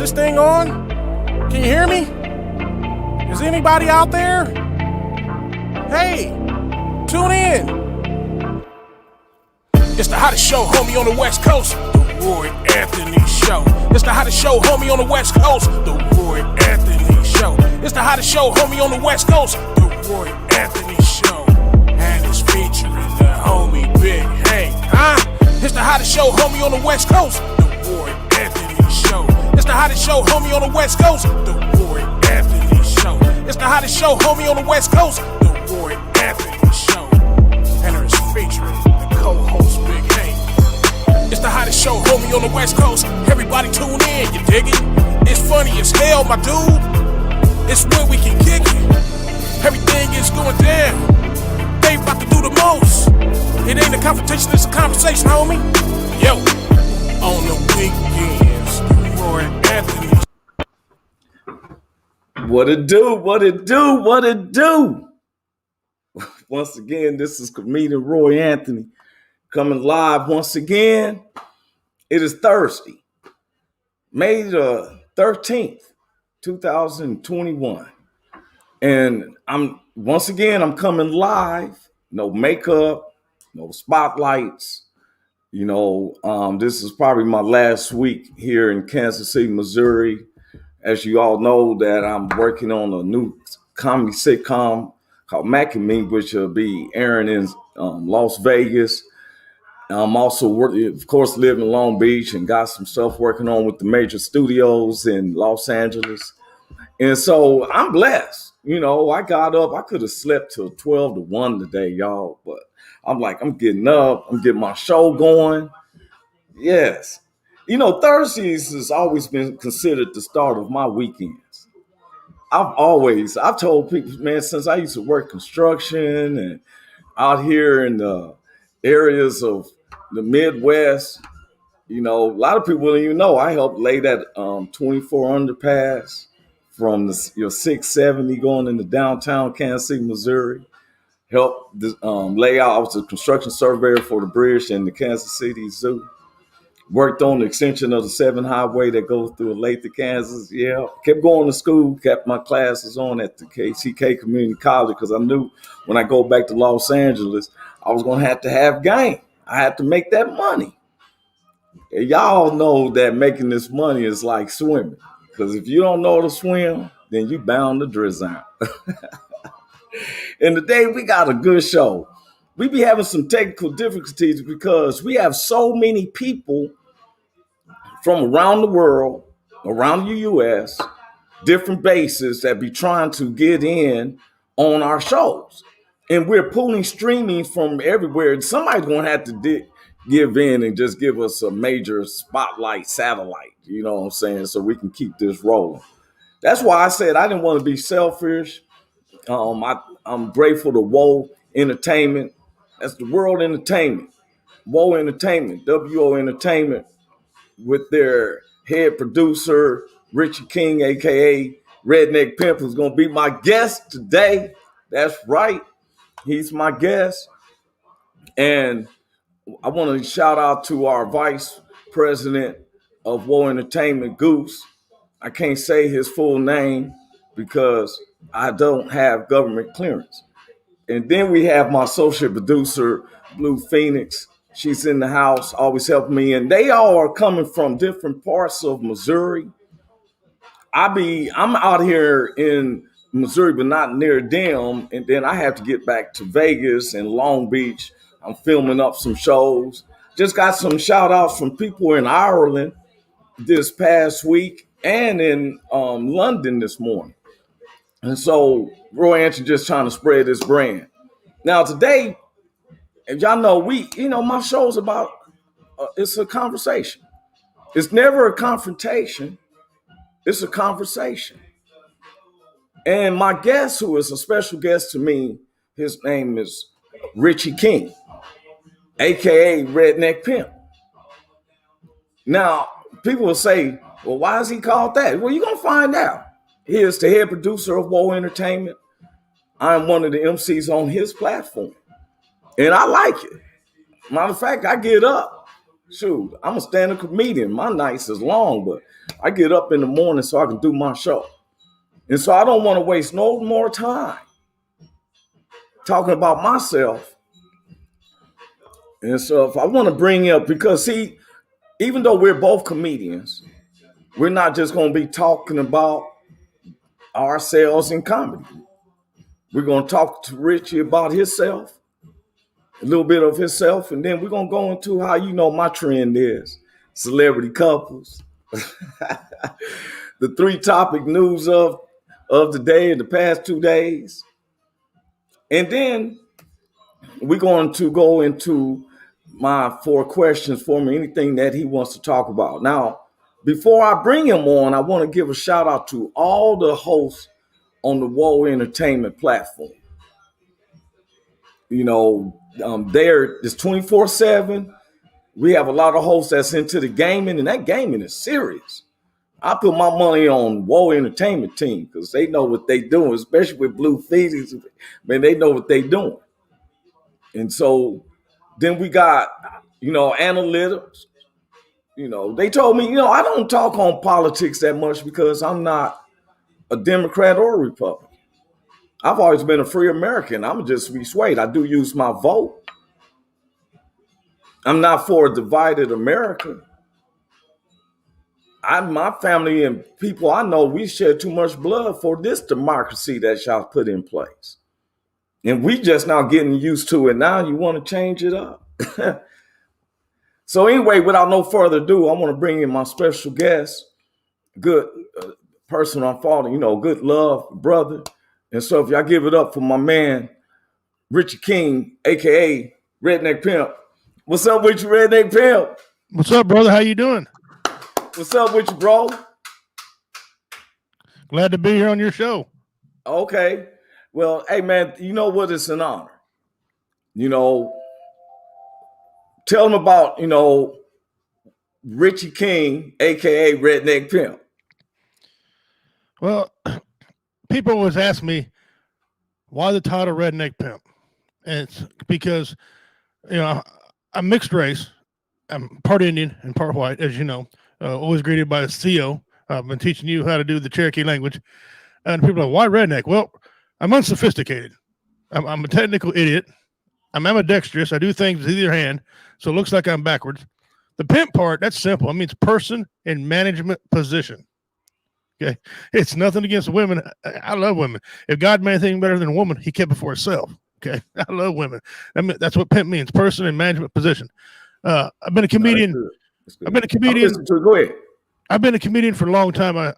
this thing on? Can you hear me? Is anybody out there? Hey, tune in. It's the hottest show, homie, on the West Coast. The Roy Anthony Show. It's the hottest show, homie, on the West Coast. The Roy Anthony Show. It's the hottest show, homie, on the West Coast. The Roy Anthony Show. And it's featuring the homie Big Hank, huh? It's the hottest show, homie, on the West Coast. The Roy Anthony Show. It's the hottest show, homie, on the West Coast. The Roy Anthony Show. It's the hottest show, homie, on the West Coast. The Roy Anthony Show. And it's featuring the co-host Big Hank. It's the hottest show, homie, on the West Coast. Everybody tune in, you dig it? It's funny as hell, my dude. It's when we can kick it. Everything is going down. They about to do the most. It ain't a confrontation, it's a conversation, homie. Yo, on the weekends, the Roy Anthony. What it do? What it do? What it do? Once again, this is comedian Roy Anthony coming live once again. It is Thursday, May the 13th, 2021. And I'm coming live, no makeup, no spotlights. This is probably my last week here in Kansas City, Missouri. As you all know, that I'm working on a new comedy sitcom called Mac and Me, which will be airing in Las Vegas. I'm also working, of course, live in Long Beach and got some stuff working on with the major studios in Los Angeles. And so I'm blessed. I got up. I could have slept till 12 to 1 today, y'all. But I'm getting up. I'm getting my show going. Yes. Thursdays has always been considered the start of my weekends. I've told people, man, since I used to work construction and out here in the areas of the Midwest, a lot of people don't even know I helped lay that 24 underpass from your 670 going into downtown Kansas City, Missouri. Helped lay out. I was a construction surveyor for the bridge in the Kansas City Zoo. Worked on the extension of the 7 highway that goes through Olathe, Kansas. Yeah, kept going to school, kept my classes on at the KCK Community College because I knew when I go back to Los Angeles, I was going to have game. I had to make that money. And y'all know that making this money is like swimming because if you don't know how to swim, then you bound to drizzle out. And today we got a good show. We be having some technical difficulties because we have so many people from around the world, around the U.S., different bases that be trying to get in on our shows. And we're pulling streaming from everywhere. Somebody's going to have to give in and just give us a major spotlight satellite, you know what I'm saying, so we can keep this rolling. That's why I said I didn't want to be selfish. I'm grateful to Woe Entertainment. That's the World Entertainment. Woe Entertainment, WO Entertainment, with their head producer, Richie King, a.k.a. Redneck Pimp, who's going to be my guest today. That's right. He's my guest. And I want to shout out to our vice president of Woe Entertainment, Goose. I can't say his full name because I don't have government clearance. And then we have my associate producer, Blue Phoenix. She's in the house, always helping me. And they all are coming from different parts of Missouri. I'm out here in Missouri, but not near them. And then I have to get back to Vegas and Long Beach. I'm filming up some shows. Just got some shout outs from people in Ireland this past week and in London this morning. And so Roy Anthony just trying to spread this brand. Now today, if y'all know, my show's about, it's a conversation. It's never a confrontation. It's a conversation. And my guest, who is a special guest to me, his name is Richie King, a.k.a. Redneck Pimp. Now, people will say, well, why is he called that? Well, you're going to find out. He is the head producer of Woe Entertainment. I'm one of the MCs on his platform. And I like it. Matter of fact, I get up Shoot, I'm a stand-up comedian. My nights is long, but I get up in the morning so I can do my show. And so I don't want to waste no more time talking about myself. And so if I want to bring up, because see, even though we're both comedians, we're not just going to be talking about ourselves in comedy. We're going to talk to Richie about himself, a little bit of himself, and then we're going to go into how you know my trend is. Celebrity couples. The 3 topic news of the day in the past 2 days. And then we're going to go into my 4 questions for me, anything that he wants to talk about. Now, before I bring him on, I want to give a shout out to all the hosts on the Whoa Entertainment platform. You know, there it's 24/7. We have a lot of hosts that's into the gaming, and that gaming is serious. I put my money on Whoa Entertainment team because they know what they doing, especially with Blue Feedies. Man, they know what they doing. And so then we got, analytics. They told me, I don't talk on politics that much because I'm not a Democrat or a Republican. I've always been a free American. I'm just be swayed. I do use my vote. I'm not for a divided America. My family and people I know, we shed too much blood for this democracy that y'all put in place. And we just now getting used to it. Now you want to change it up. So anyway, without no further ado, I want to bring in my special guest, good person I'm following, good love, brother. And so if y'all give it up for my man, Richie King, a.k.a. Redneck Pimp. What's up with you, Redneck Pimp? What's up, brother? How you doing? What's up with you, bro? Glad to be here on your show. Okay. Well, hey, man, you know what? It's an honor. Tell them about, Richie King, a.k.a. Redneck Pimp. Well, people always ask me, why the title Redneck Pimp? And it's because, I'm mixed race. I'm part Indian and part white, as you know. Always greeted by a CO. I've been teaching you how to do the Cherokee language. And people are like, why redneck? Well, I'm unsophisticated. I'm a technical idiot. I'm ambidextrous. I do things with either hand, so it looks like I'm backwards. The pimp part, that's simple. It means person in management position. Okay? It's nothing against women. I love women. If God made anything better than a woman, he kept it for himself. Okay? I love women. That's what pimp means, person in management position. I've been a comedian. I've been a comedian. Go ahead. I've been a comedian for a long time. I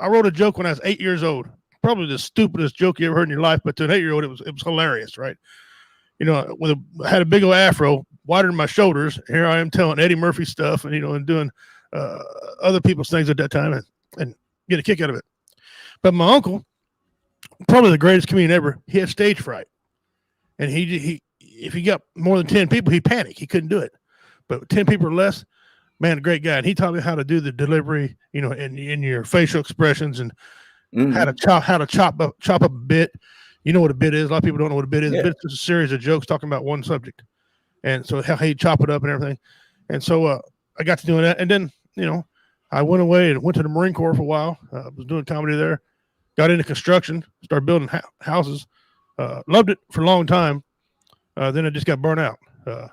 wrote a joke when I was 8 years old. Probably the stupidest joke you ever heard in your life, but to an 8-year-old, it was hilarious, right? I had a big old afro, wider than my shoulders. Here I am telling Eddie Murphy stuff and doing other people's things at that time and get a kick out of it. But my uncle, probably the greatest comedian ever, he had stage fright. And he if he got more than 10 people, he'd panic. He couldn't do it. But 10 people or less, man, a great guy. And he taught me how to do the delivery, in your facial expressions and how to chop up a bit. You know what a bit is. A lot of people don't know what a bit is. Yeah. A bit is just a series of jokes talking about one subject. And so how he chop it up and everything. And so I got to doing that. And then, I went away and went to the Marine Corps for a while. I was doing comedy there. Got into construction, started building houses. Loved it for a long time. Then I just got burnt out. I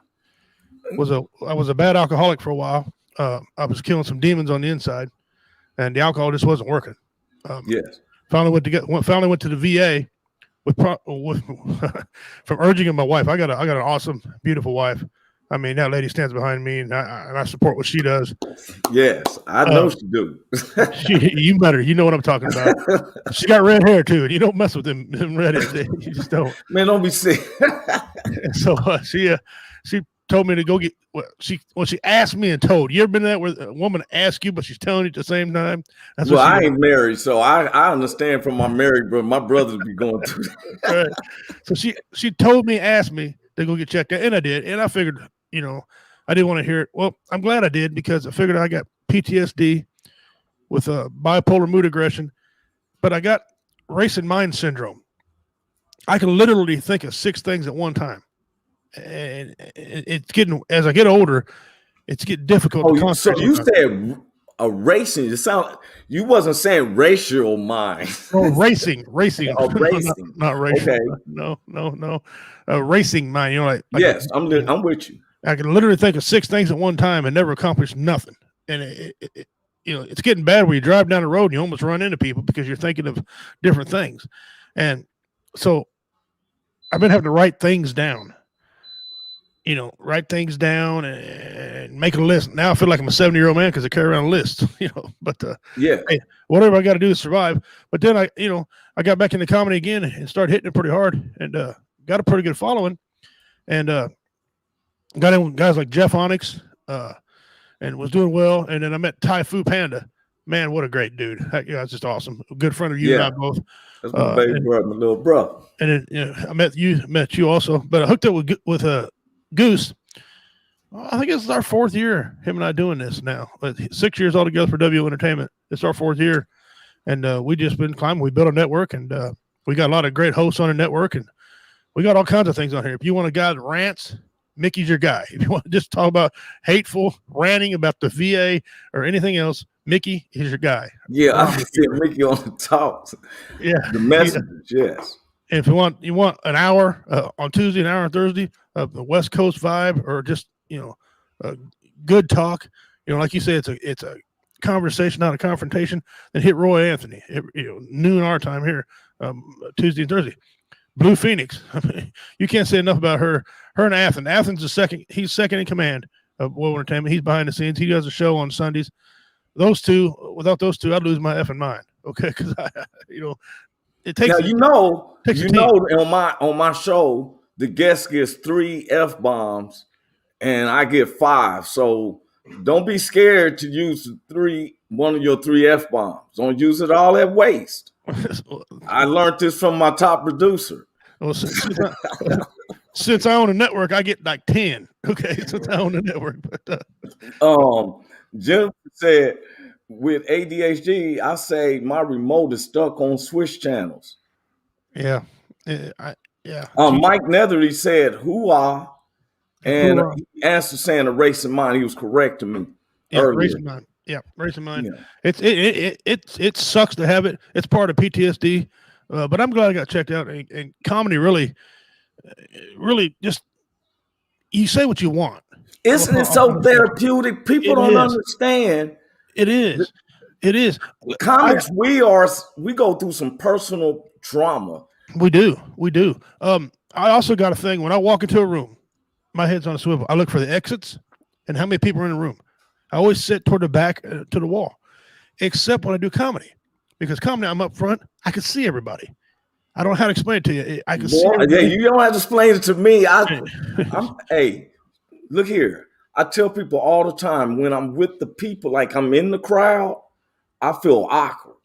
was a bad alcoholic for a while. I was killing some demons on the inside, and the alcohol just wasn't working. Yes. Finally went to the VA with from urging of my wife. I got an awesome, beautiful wife. I mean, that lady stands behind me, and I support what she does. Yes, I know she do. You better. You know what I'm talking about. She got red hair too, and you don't mess with them redheads. You just don't. Man, don't be sick. So she told me to go get. She asked me and told. You ever been that where a woman asks you, but she's telling you at the same time? Well, I ain't married, so I understand from my married brother. My brothers be going through that. Right. So she told me, asked me to go get checked out, and I did. And I figured, I didn't want to hear it. Well, I'm glad I did because I figured I got PTSD with bipolar mood aggression, but I got racing mind syndrome. I can literally think of 6 things at one time. And it's getting, as I get older, it's getting difficult to Oh, so concentrate. you said a racing. It sound you wasn't saying racial mind. No, racing. Oh, racing. not racial. Okay. No. Racing mind. You know, like Yes, I'm with you. I can literally think of 6 things at one time and never accomplish nothing. And you know, it's getting bad where you drive down the road and you almost run into people because you're thinking of different things. And so I've been having to write things down. You know, write things down and make a list. Now I feel like I'm a 70-year-old man because I carry around a list, you know, but Yeah. hey, whatever I got to do to survive. But then I got back into comedy again and started hitting it pretty hard and got a pretty good following and got in with guys like Jeff Onyx and was doing well. And then I met Thai Fu Panda. Man, what a great dude. That guy's just awesome. A good friend of you and I both. That's my baby brother, my little brother. And then you know, I met you also, but I hooked up with Goose. I think it's our 4th year, him and I doing this now. 6 years altogether for W Entertainment. It's our 4th year. And we just been climbing. We built a network and we got a lot of great hosts on the network and we got all kinds of things on here. If you want a guy that rants, Mickey's your guy. If you want to just talk about hateful ranting about the VA or anything else, Mickey is your guy. Yeah, I see Mickey on the talks. Yeah. The messages, yes. And if you want an hour on Tuesday, an hour on Thursday of the West Coast vibe, or just good talk, like you say, it's a conversation, not a confrontation. Then hit Roy Anthony, noon our time here, Tuesday and Thursday. Blue Phoenix, you can't say enough about her. Her and Athens. Athens is second. He's second in command of World Entertainment. He's behind the scenes. He does a show on Sundays. Those two, without those two, I'd lose my effing mind. Okay, because it takes. Now on my show, the guest gets 3 F-bombs, and I get 5. So don't be scared to use one of your 3 F-bombs. Don't use it all at waste. I learned this from my top producer. Well, since I own a network, I get like 10. Okay, since I own a network. But Jennifer said, with ADHD, I say my remote is stuck on switch channels. Yeah. Mike Netherly said, "Hoo-ah," and he answered saying a racing mind. He was correcting me earlier. Racing mind. Yeah, racing mind. Yeah. It sucks to have it. It's part of PTSD, but I'm glad I got checked out. And comedy really just you say what you want. Isn't it so therapeutic? People don't understand. It is. Comics, we go through some personal trauma. We do. I also got a thing when I walk into a room, my head's on a swivel. I look for the exits and how many people are in the room. I always sit toward the back to the wall, except when I do comedy, because comedy I'm up front. I can see everybody. I don't know how to explain it to you. I can see. Yeah, you don't have to explain it to me. Hey, look here. I tell people all the time when I'm with the people, like I'm in the crowd, I feel awkward.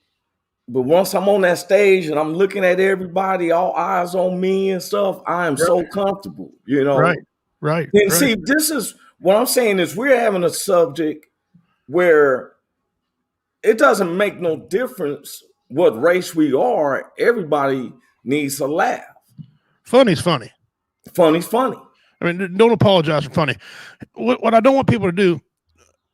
But once I'm on that stage and I'm looking at everybody, all eyes on me and stuff, I am so comfortable, Right. And see, this is what I'm saying is we're having a subject where it doesn't make no difference what race we are. Everybody needs a laugh. Funny's funny. Funny's funny. I mean, don't apologize for funny. What I don't want people to do,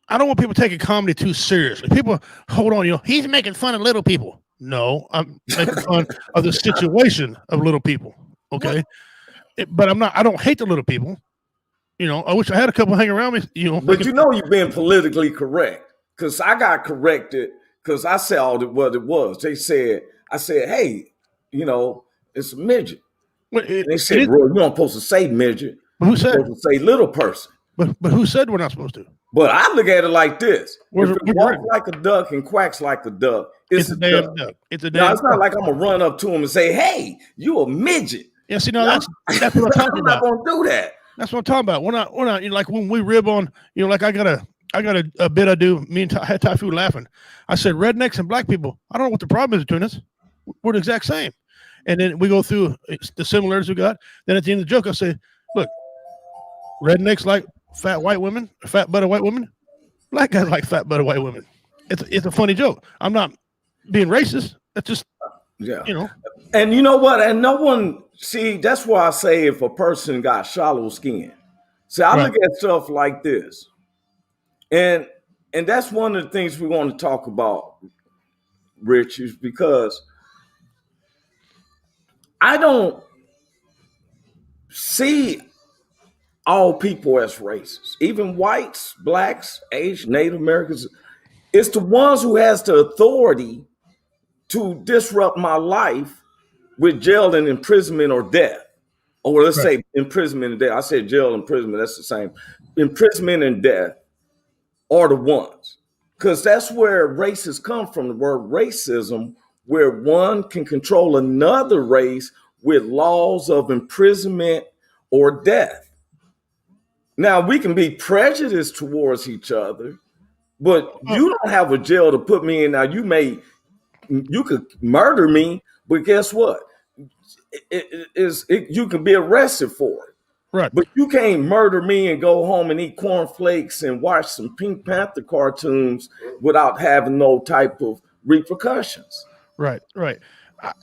I don't want people taking comedy too seriously. People, hold on, he's making fun of little people. No, I'm making fun of the situation of little people. Okay, but I'm not. I don't hate the little people. I wish I had a couple hanging around me. But you've been politically correct because I got corrected because I said what it was. I said, hey, it's a midget. They said, bro, you don't supposed to say midget. But who said? You're supposed to say little person. But who said we're not supposed to? But I look at it like this: if it walks right. like a duck and quacks like a duck, it's a damn duck. It's a damn. No, it's not like I'm gonna run up to him and say, "Hey, you a midget." Yeah, see, no, that's what I'm talking about. I'm not gonna do that. That's what I'm talking about. We're not like when we rib on, like I got a bit I do. Me and Thai Fu laughing. I said rednecks and black people. I don't know what the problem is between us. We're the exact same. And then we go through the similarities we got. Then at the end of the joke, I say, look, rednecks like fat white women, fat butted white women. Black guys like fat butted white women. It's a funny joke. I'm not being racist. That's just, And you know what? And no one, see, that's why I say if a person got shallow skin. See, I look at stuff like this. And that's one of the things we want to talk about, Rich, is because I don't see all people as racist, even whites, blacks, Asian, Native Americans. It's the ones who has the authority to disrupt my life with jail and imprisonment or death. Or let's say imprisonment and death. I said jail and imprisonment, that's the same. Imprisonment and death are the ones. Because that's where races come from, the word racism, where one can control another race with laws of imprisonment or death. Now, we can be prejudiced towards each other, but you don't have a jail to put me in. Now, you could murder me, but guess what? You can be arrested for it. Right. But you can't murder me and go home and eat cornflakes and watch some Pink Panther cartoons without having no type of repercussions. Right.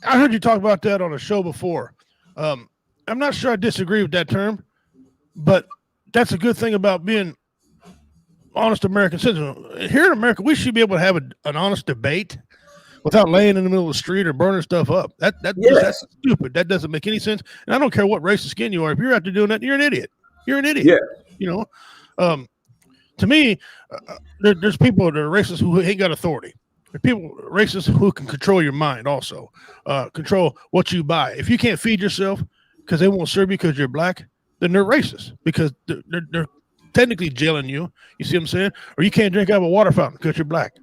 I heard you talk about that on a show before. I'm not sure I disagree with that term, but that's a good thing about being honest American citizen. Here in America, we should be able to have an honest debate without laying in the middle of the street or burning stuff up. That's stupid. That doesn't make any sense. And I don't care what race of skin you are. If you're out there doing that, you're an idiot. You're an idiot. Yeah. You know, to me, there's people that are racist who ain't got authority. There's people racist who can control your mind also, control what you buy. If you can't feed yourself because they won't serve you because you're black, then they're racist because they're technically jailing you. You see what I'm saying? Or you can't drink out of a water fountain because you're black.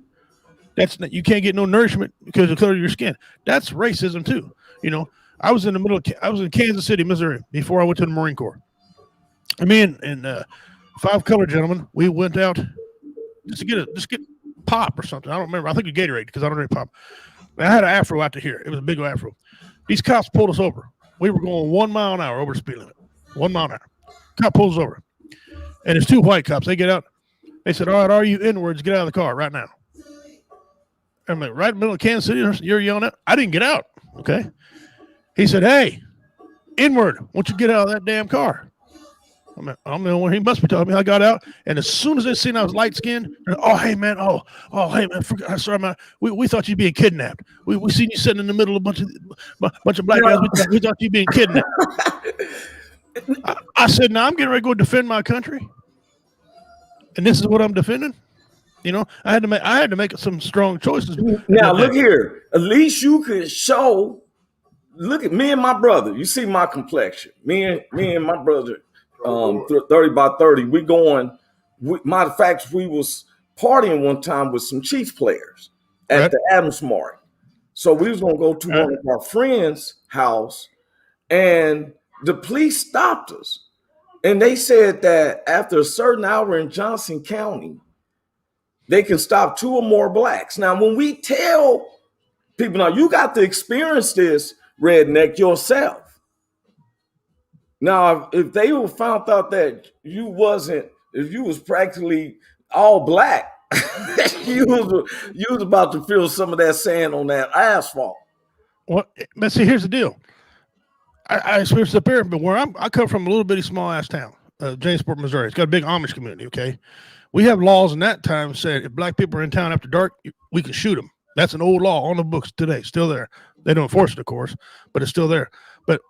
You can't get no nourishment because of the color of your skin. That's racism too. You know, I was in Kansas City, Missouri before I went to the Marine Corps. And me and 5 colored gentlemen, we went out just to get pop or something. I don't remember. I think it was Gatorade because I don't drink pop. And I had an afro out to here. It was a big old afro. These cops pulled us over. We were going 1 mile an hour over the speed limit. 1 mile an hour. Cop pulls over. And it's 2 white cops. They get out. They said, "All right, are you N-words? Get out of the car right now." I'm like, right in the middle of Kansas City, you're yelling at. I didn't get out. Okay. He said, "Hey, N-word, won't you get out of that damn car?" I'm the one he must be talking to me. I got out, and as soon as they seen I was light skinned, "Oh, hey man, hey man, sorry man, we thought you being kidnapped. We seen you sitting in the middle of a bunch of black guys. We thought you being kidnapped." I said, "No, I'm getting ready to go defend my country, and this is what I'm defending." You know, I had to make some strong choices. Now look here. At least you could show. Look at me and my brother. You see my complexion. Me and my brother, 30 by 30. We going. Matter of fact, we was partying one time with some Chiefs players at the Adams Mart. So we was gonna go to one of our friends' house, and the police stopped us, and they said that after a certain hour in Johnson County, they can stop 2 or more blacks. Now, when we tell people, now you got to experience this, Redneck, yourself. Now, if they were found out that if you was practically all black, you was about to feel some of that sand on that asphalt. Well, but see, here's the deal. I experienced up here, but where I come from, a little bitty small ass town, Jamesport, Missouri. It's got a big Amish community. Okay. We have laws in that time saying if black people are in town after dark, we can shoot them. That's an old law on the books today, still there. They don't enforce it, of course, but it's still there. But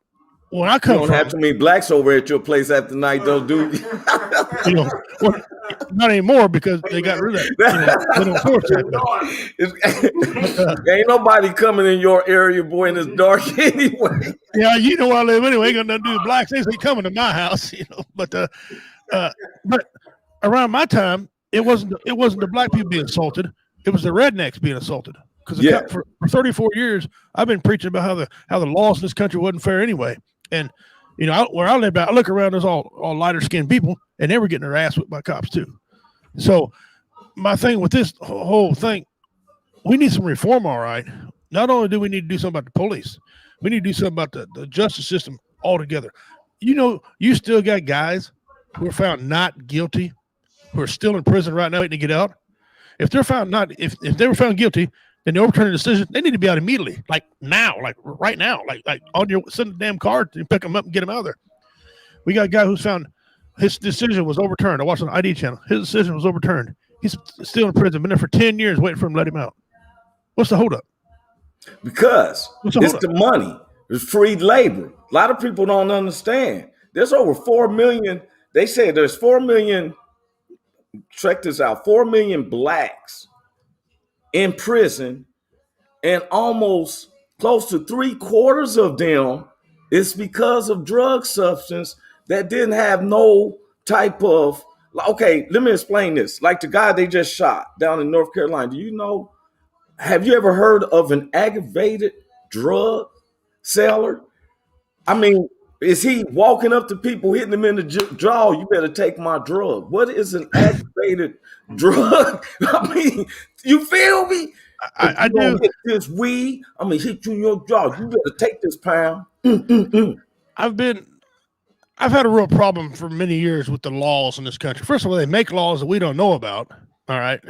when I come you don't have too many blacks over at your place after night, though, do you? You know, well, not anymore because they got rid of that. You know, they don't enforce that. Ain't nobody coming in your area, boy, and it's dark anyway. Yeah, you know where I live anyway. Ain't got nothing to do with blacks. They ain't coming to my house, you know. But around my time, it wasn't the black people being assaulted. It was the rednecks being assaulted. Because for 34 years, I've been preaching about how the laws in this country wasn't fair anyway. And you know, where I live, I look around, there's all lighter skinned people, and they were getting their ass whipped by cops too. So my thing with this whole thing, we need some reform. All right. Not only do we need to do something about the police, we need to do something about the justice system altogether. You know, you still got guys who are found not guilty, who are still in prison right now waiting to get out. If they're found if they were found guilty, then they overturn the decision, they need to be out immediately, like now, like right now, like on your send a damn car to pick them up and get them out of there. We got a guy who's found his decision was overturned. I watched on the ID channel. His decision was overturned. He's still in prison. Been there for 10 years, waiting for him to let him out. What's the holdup? Because it's the money. It's free labor. A lot of people don't understand. There's over 4 million. They say there's 4 million. Check this out: 4 million blacks in prison, and almost close to 3/4 of them is because of drug substance that didn't have no type of. Okay, let me explain this. Like the guy they just shot down in North Carolina. Do you know? Have you ever heard of an aggravated drug seller? I mean, is he walking up to people, hitting them in the jaw? You better take my drug. What is an aggravated drug? I mean, you feel me? I do. Hit this weed. I'm gonna hit you in your jaw. You better take this pound. I've had a real problem for many years with the laws in this country. First of all, they make laws that we don't know about. All right,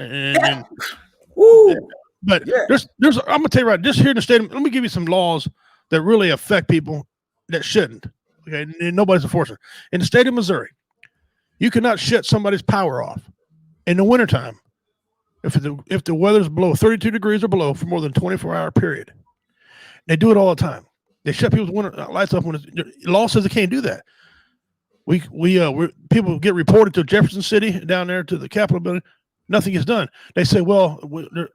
but there's. I'm gonna tell you right. Just here in the state. Let me give you some laws that really affect people that shouldn't. Okay, and nobody's enforcing. In the state of Missouri, you cannot shut somebody's power off in the wintertime if the weather's below 32 degrees or below for more than 24-hour period. They do it all the time. They shut people's winter lights off when the law says they can't do that. We people get reported to Jefferson City down there to the Capitol building. Nothing is done. They say, well,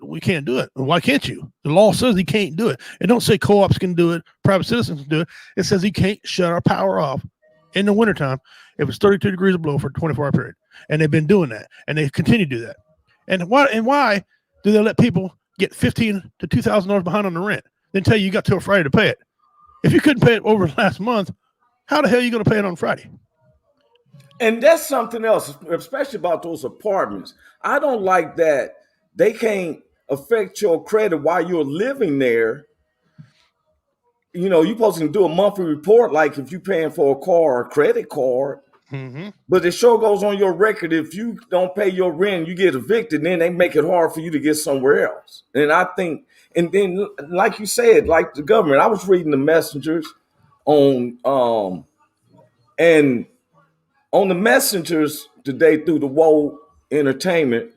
we can't do it. Why can't you? The law says he can't do it. It don't say co-ops can do it, private citizens can do it. It says he can't shut our power off in the wintertime if it's 32 degrees or below for a 24-hour period. And they've been doing that. And they continue to do that. And why do they let people get $1,500 to $2,000 behind on the rent? Then tell you got till Friday to pay it. If you couldn't pay it over last month, how the hell are you going to pay it on Friday? And that's something else, especially about those apartments. I don't like that they can't affect your credit while you're living there. You know, you're supposed to do a monthly report, like if you're paying for a car or a credit card. Mm-hmm. But it sure goes on your record. If you don't pay your rent, you get evicted, then they make it hard for you to get somewhere else. And I think, and then like you said, like the government, I was reading the messengers on the messengers today through the Woe Entertainment.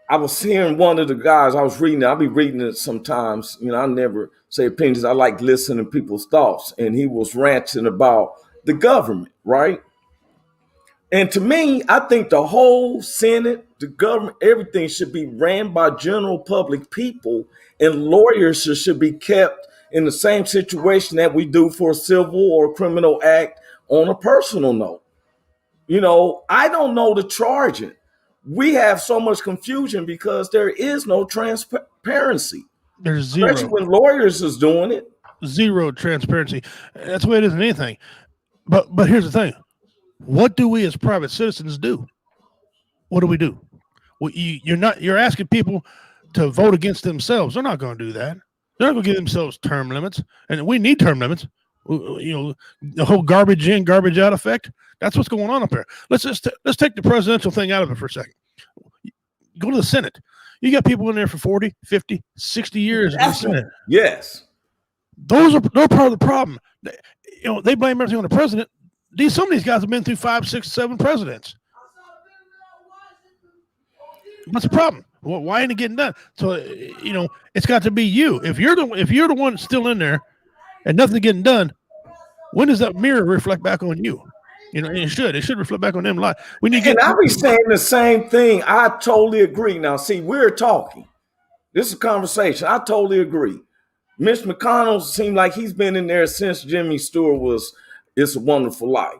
I was hearing one of the guys, I was reading it. I'll be reading it sometimes. You know, I never say opinions. I like listening to people's thoughts. And he was ranting about the government, right? And to me, I think the whole Senate, the government, everything should be ran by general public people, and lawyers should be kept in the same situation that we do for a civil or criminal act on a personal note. You know, I don't know the charging. We have so much confusion because there is no transparency. There's zero. Especially when lawyers is doing it. Zero transparency. That's the way it is in anything. But here's the thing. What do we as private citizens do? What do we do? Well, you're asking people to vote against themselves. They're not going to do that. They're not going to give themselves term limits. And we need term limits. You know, the whole garbage in, garbage out effect. That's what's going on up there. Let's take the presidential thing out of it for a second. Go to the Senate. You got people in there for 40, 50, 60 years in the Senate. Yes. They're part of the problem. They blame everything on the president. Some of these guys have been through 5, 6, 7 presidents. What's the problem? Well, why ain't it getting done? So it's got to be you. If you're the one still in there and nothing's getting done, when does that mirror reflect back on you? You know, and it should reflect back on them a lot. And I'll be saying the same thing. I totally agree. Now, see, we're talking. This is a conversation. I totally agree. Mitch McConnell seemed like he's been in there since Jimmy Stewart was It's a Wonderful Life.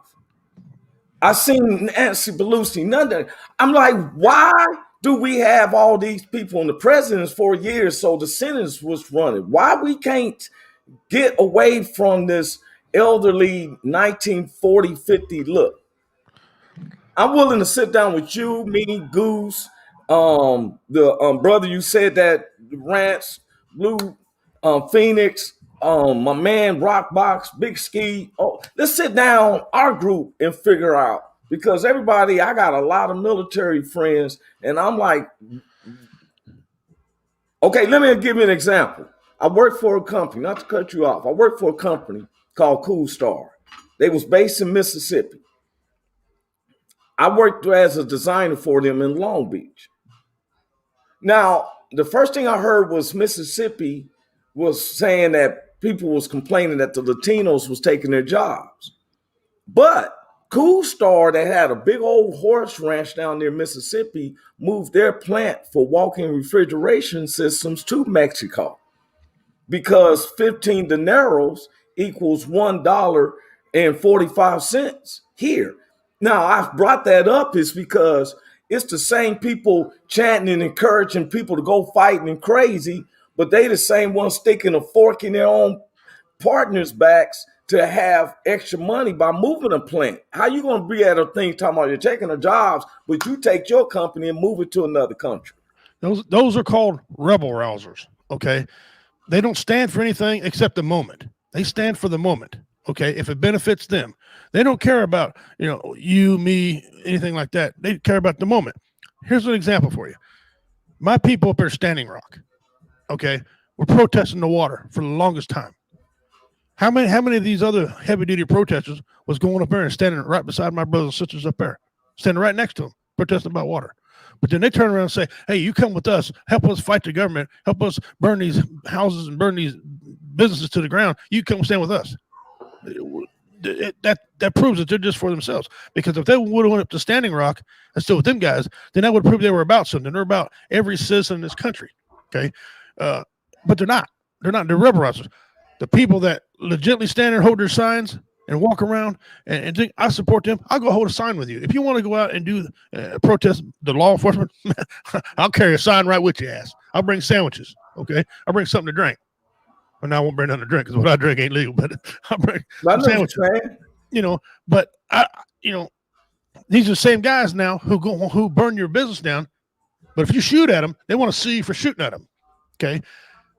I seen Nancy Pelosi, none of that. I'm like, why do we have all these people in the president's 4 years so the Senate was running? Why we can't get away from this elderly 1940, 50 look? I'm willing to sit down with you, me, Goose, the brother you said that Rants, Blue, Phoenix, my man Rockbox, Big Ski. Oh, let's sit down, our group, and figure out, because everybody, I got a lot of military friends, and I'm like, okay, let me give you an example. I worked for a company, not to cut you off. I worked for a company called Cool Star. They was based in Mississippi. I worked as a designer for them in Long Beach. Now, the first thing I heard was Mississippi was saying that people was complaining that the Latinos was taking their jobs. But Cool Star, that had a big old horse ranch down near Mississippi, moved their plant for walk-in refrigeration systems to Mexico because 15 dineros equals $1.45 here. Now, I've brought that up is because it's the same people chanting and encouraging people to go fighting and crazy, but they the same ones sticking a fork in their own partners' backs to have extra money by moving a plant. How you going to be at a thing talking about you're taking the jobs, but you take your company and move it to another country? Those are called rebel rousers. Okay, they don't stand for anything except the moment. They stand for the moment. Okay, if it benefits them, they don't care about you, me, anything like that. They care about the moment. Here's an example for you. My people up there, Standing Rock. Okay, were protesting the water for the longest time. How many of these other heavy duty protesters was going up there and standing right beside my brothers and sisters up there, standing right next to them, protesting about water? But then they turn around and say, hey, you come with us, help us fight the government, help us burn these houses and burn these businesses to the ground. You come stand with us. That proves that they're just for themselves. Because if they would have went up to Standing Rock and stood with them guys, then that would prove they were about something. They're about every citizen in this country. Okay. But they're not. They're rebel rousers. The people that legitimately stand and hold their signs and walk around and think I support them, I'll go hold a sign with you. If you want to go out and do protest the law enforcement, I'll carry a sign right with your ass. I'll bring sandwiches. Okay. I'll bring something to drink. Well, now I won't bring nothing to drink because what I drink ain't legal, but I'll bring sandwiches. But these are the same guys now who burn your business down. But if you shoot at them, they want to sue you for shooting at them. Okay.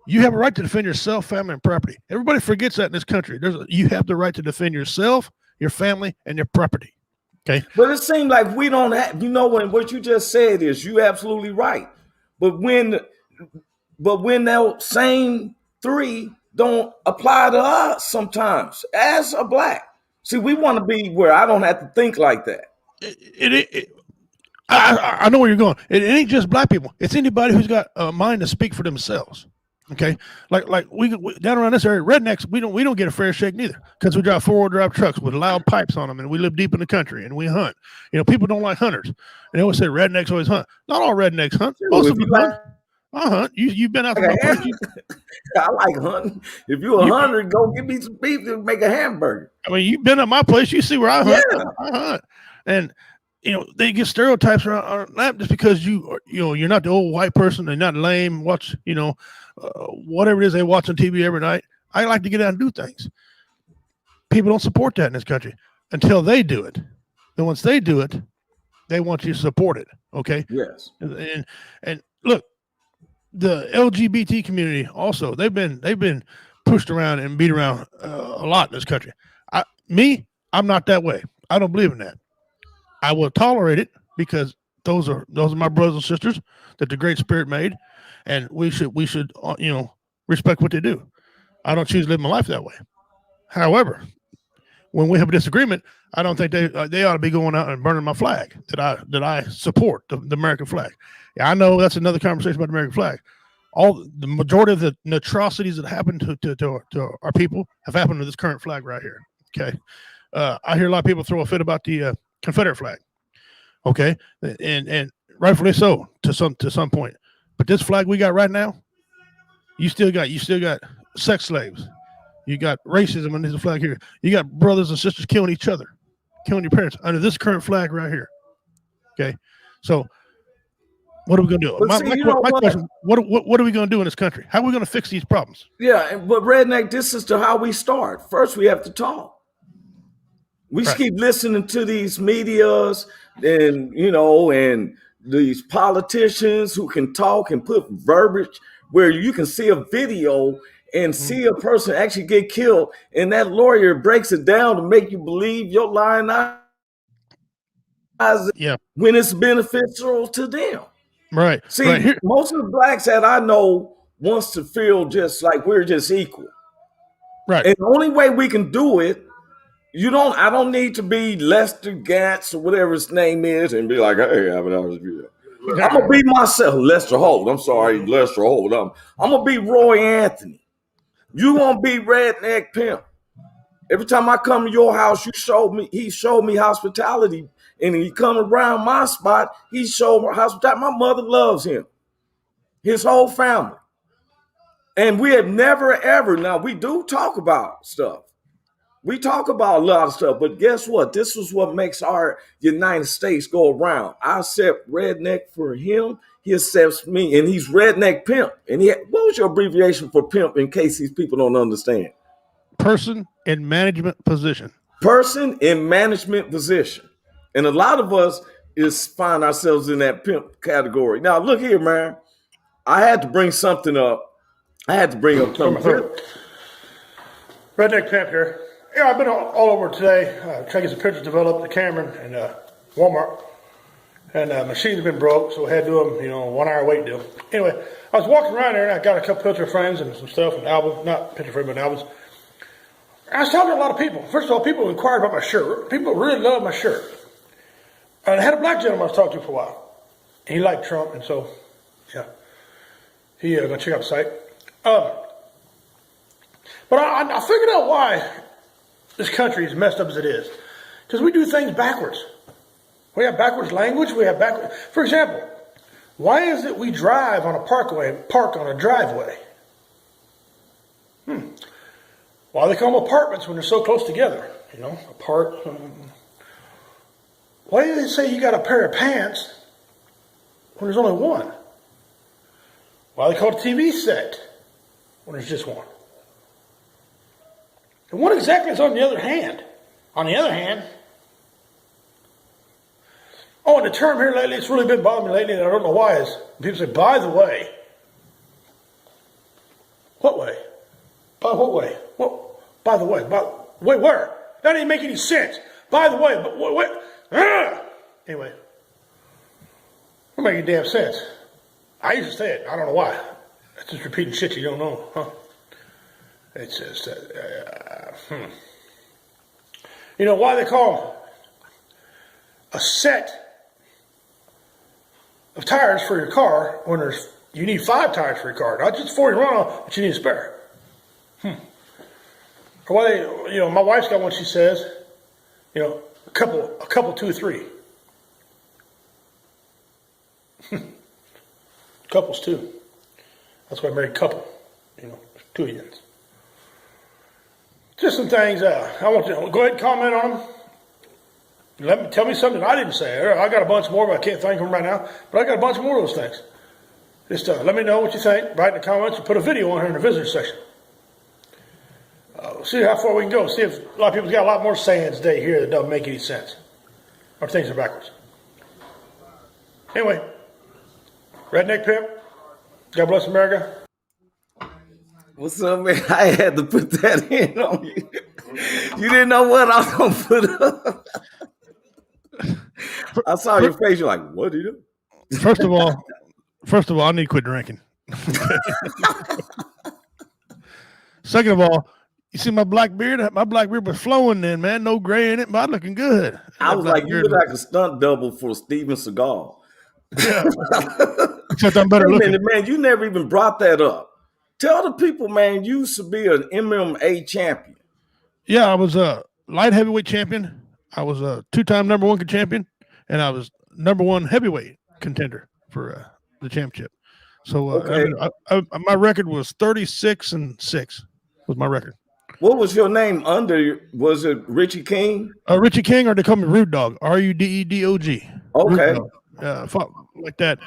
You have a right to defend yourself, family, and property. Everybody forgets that in this country. You have the right to defend yourself, your family, and your property. Okay. But it seems like we don't have, when what you just said is you're absolutely right. But when that same three don't apply to us sometimes as a black. See, we want to be where I don't have to think like that. I know where you're going. It ain't just black people. It's anybody who's got a mind to speak for themselves. Okay, like we down around this area, rednecks, we don't get a fair shake neither because we drive 4-wheel drive trucks with loud pipes on them, and we live deep in the country and we hunt. People don't like hunters, and they always say rednecks always hunt. Not all rednecks hunt. Most of them hunt. I hunt. You've been out there. I like hunting. If you're a hunter, go get me some beef and make a hamburger. I mean, you've been at my place. You see where I hunt. Yeah. I hunt, and they get stereotypes around that just because you're not the old white person. They're not lame. Watch whatever it is they watch on TV every night. I like to get out and do things. People don't support that in this country until they do it. Then once they do it, they want you to support it. Okay. Yes. And look, the LGBT community also they've been pushed around and beat around a lot in this country. I'm not that way. I don't believe in that. I will tolerate it because those are my brothers and sisters that the Great Spirit made, and we should respect what they do. I don't choose to live my life that way. However, when we have a disagreement, I don't think they ought to be going out and burning my flag that I support the American flag. Yeah, I know that's another conversation about the American flag. The majority of the atrocities that happened to our people have happened to this current flag right here. Okay, I hear a lot of people throw a fit about the Confederate flag. Okay, and rightfully so to some point. But this flag we got right now, you still got sex slaves. You got racism under this flag here. You got brothers and sisters killing each other, killing your parents under this current flag right here. Okay, so what are we going to do? My question: what are we going to do in this country? How are we going to fix these problems? Yeah, but Redneck, this is how we start. First, we have to talk. We just keep listening to these medias and these politicians who can talk and put verbiage where you can see a video and see a person actually get killed, and that lawyer breaks it down to make you believe you're lying when it's beneficial to them. Right. See, most of the blacks that I know wants to feel just like we're just equal. Right. And the only way we can do it, I don't need to be Lester Gatz or whatever his name is and be like, hey, I have an honest view. I'm gonna be myself, Lester Holt. I'm sorry, Lester Holt. I'm gonna be Roy Anthony. You gonna be Redneck Pimp. Every time I come to your house, he showed me hospitality. And he come around my spot, he showed me hospitality. My mother loves him, his whole family. And we have never, ever, now we do talk about stuff. We talk about a lot of stuff, but guess what? This is what makes our United States go around. I accept Redneck for him. He accepts me, and he's Redneck Pimp. And what was your abbreviation for Pimp in case these people don't understand? Person in management position. Person in management position. And a lot of us find ourselves in that Pimp category. Now, look here, man. I had to bring something up. Redneck Pimp here. Yeah, I've been all over today trying to get some pictures developed at Cameron and Walmart. And machines have been broke, so I had to do them, 1 hour wait deal. Anyway, I was walking around there and I got a couple picture frames and some stuff and albums, not picture frame, but albums. And I was talking to a lot of people. First of all, people inquired about my shirt. People really love my shirt. And I had a black gentleman I was talking to for a while. And he liked Trump, and so, yeah. He gonna check out the site. But I figured out why this country is messed up as it is. Because we do things backwards. We have backwards language. For example, why is it we drive on a park on a driveway? Why do they call them apartments when they're so close together? Apart. Why do they say you got a pair of pants when there's only one? Why do they call it a TV set when there's just one? And what exactly is on the other hand? On the other hand, and the term here lately, it's really been bothering me lately, and I don't know why, is people say, by the way. What way? By what way? What? By the way. Wait, where? That didn't make any sense. By the way, but wait. Anyway, it don't make any damn sense. I used to say it. I don't know why. It's just repeating shit you don't know, huh? It's just, why they call a set of tires for your car when you need 5 tires for your car, not just 4 you run on, but you need a spare. Or why my wife's got one. She says, a couple, 2 or 3. Couples 2. That's why I married couple. 2 units. Just some things. I want you to go ahead and comment on them. Tell me something I didn't say. I got a bunch more, but I can't think of them right now. But I got a bunch more of those things. Just let me know what you think. Write in the comments and put a video on here in the visitor section. See how far we can go. See if a lot of people got a lot more sayings today here that don't make any sense. Or things are backwards. Anyway, Redneck Pimp. God bless America. What's up, man? I had to put that in on you. You didn't know what I was going to put up. I saw your face. You're like, what do you do? First of all, I need to quit drinking. Second of all, you see my black beard? My black beard was flowing then, man. No gray in it, but I'm looking good. I was like, you look like a stunt double for Steven Seagal. Yeah. Except I'm better looking. Man, you never even brought that up. Tell the people, man, you used to be an MMA champion. Yeah, I was a light heavyweight champion. I was a 2-time number 1 champion, and I was number 1 heavyweight contender for the championship. So okay. My record was 36-6 was my record. What was your name under? Was it Richie King? Richie King, or they call me Rude Dog. Ruddog. Okay. Like that.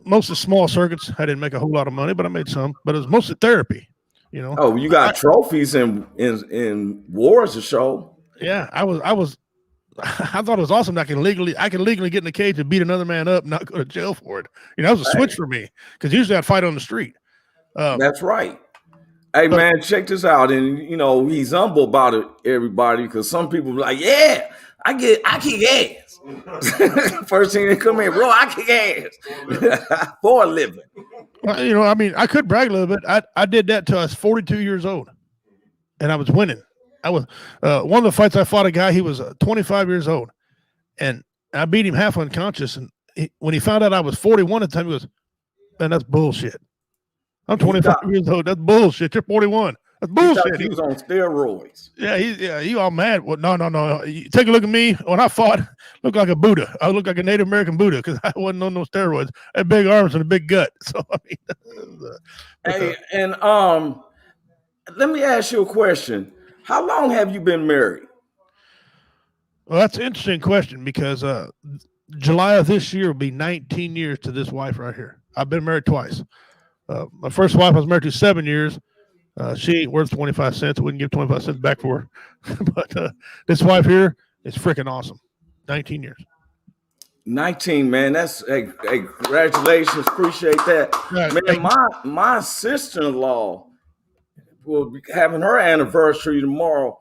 Mostly small circuits. I didn't make a whole lot of money, but I made some. But it was mostly therapy. Oh, you got trophies in wars to show. Yeah, I thought it was awesome that I can legally get in the cage and beat another man up and not go to jail for it. That was a switch for me, because usually I'd fight on the street. That's right. Hey, man, check this out. And, he's humble about it, everybody, because some people be like, yeah, I kick ass. First thing they come in, bro, I kick ass for a living. Well, I could brag a little bit. I did that till I was 42 years old, and I was winning. I was one of the fights I fought a guy. He was 25 years old, and I beat him half unconscious, and when he found out I was 41 at the time, he goes, "Man, that's bullshit. I'm 25 years old. That's bullshit. You're 41. That's bullshit." He was on steroids. Yeah, he all mad. Well, no. You take a look at me. When I fought, looked like a Buddha. I looked like a Native American Buddha because I wasn't on no steroids. I had big arms and a big gut. So I mean, hey, and let me ask you a question. How long have you been married? Well, that's an interesting question because July of this year will be 19 years to this wife right here. I've been married twice. My first wife I was married to 7 years. She ain't worth 25 cents. I wouldn't give 25 cents back for her. But this wife here is freaking awesome. 19 years. 19, man. That's hey, congratulations. Appreciate that. Right. Man, my sister-in-law will be having her anniversary tomorrow.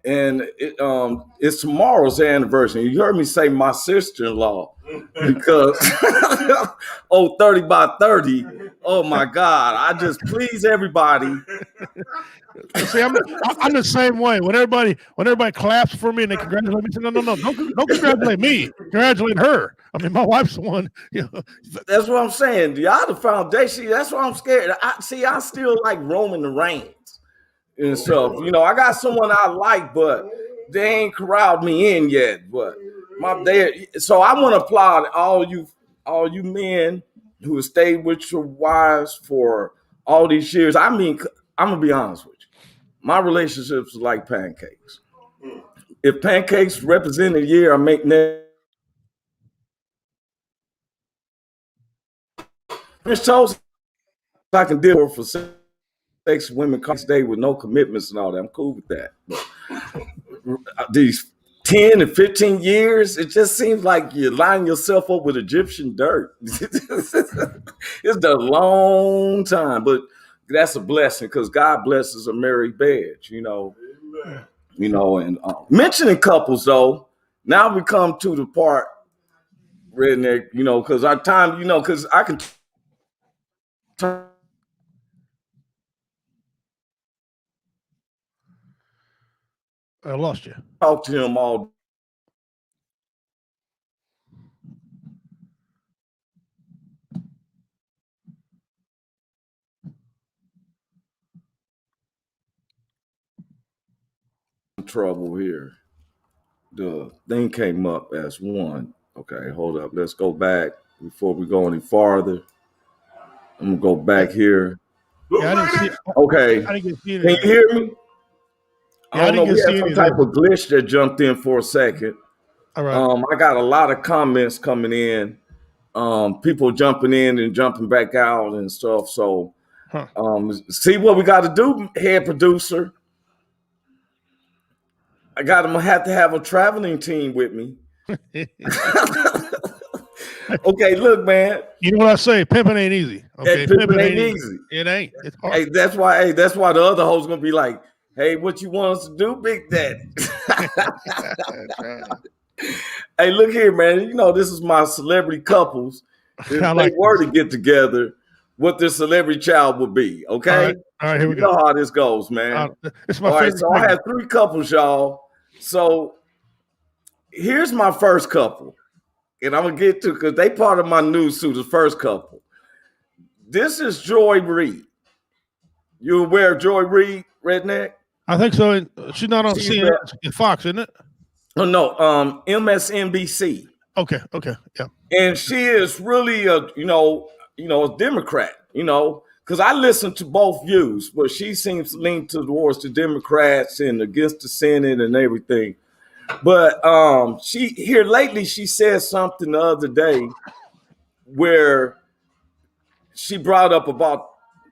And it's tomorrow's anniversary. You heard me say my sister-in-law because 30 by 30. Oh my God. I just please everybody. See, I'm the same way. When everybody claps for me and they congratulate me, no, don't congratulate me. Congratulate her. I mean, my wife's the one. You know. That's what I'm saying. Y'all the foundation. That's why I'm scared. I still like roaming the reins and stuff. You know, I got someone I like, but they ain't corralled me in yet. But so I want to applaud all you men who have stayed with your wives for all these years. I mean, I'm gonna be honest with you. My relationships are like pancakes. If pancakes represent a year, I make next. French toast, I can deal with for 6 women day with no commitments and all that. I'm cool with that. But these 10 and 15 years, it just seems like you're lining yourself up with Egyptian dirt. It's a long time, but that's a blessing because God blesses a married bed, you know. Amen. You know, and mentioning couples though, now we come to the part, Redneck, you know, because our time, you know, because I can I lost you. Talk to him all trouble here. The thing came up as one. Okay, hold up. Let's go back before we go any farther. I'm gonna go back here. Yeah, I didn't see, okay. I didn't see Can you hear me? Yeah, I don't know. We had some type of glitch that jumped in for a second. All right. I got a lot of comments coming in. People jumping in and jumping back out and stuff. So see what we got to do, head producer. I'm have to have a traveling team with me. Okay, look, man. You know what I say? Pimping ain't easy. Okay, pimping ain't easy. It ain't. It's hard. Hey, that's why the other host gonna be like, "Hey, what you want us to do, Big Daddy?" Hey, look here, man. You know this is my celebrity couples. If they were to get together, what their celebrity child would be. Okay. All right, here we go. You know how this goes, man. It's my favorite. So I have 3 couples, y'all. So here's my first couple. And I'm gonna get to because they part of my news too, the first couple. This is Joy Reid. You aware of Joy Reid, Redneck? I think so. She's not on CNN, Fox, isn't it? Oh no, MSNBC. Okay, yeah. And she is really a a Democrat, because I listen to both views, but she seems to lean towards the Democrats and against the Senate and everything. But she said something the other day where she brought up about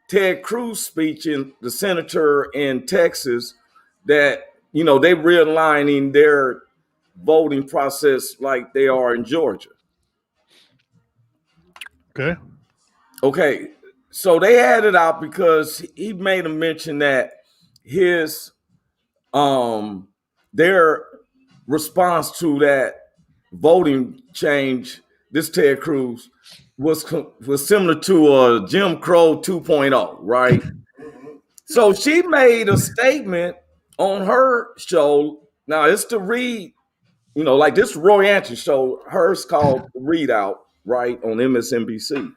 Ted Cruz speech in the senator in Texas that, they realigning their voting process like they are in Georgia. Okay. So they had it out because he made a mention that his their response to that voting change, this Ted Cruz, was similar to a Jim Crow 2.0, right? So she made a statement on her show. Now it's the Reid, like this Roy Anthony show. Hers called Reid Out. right, on MSNBC.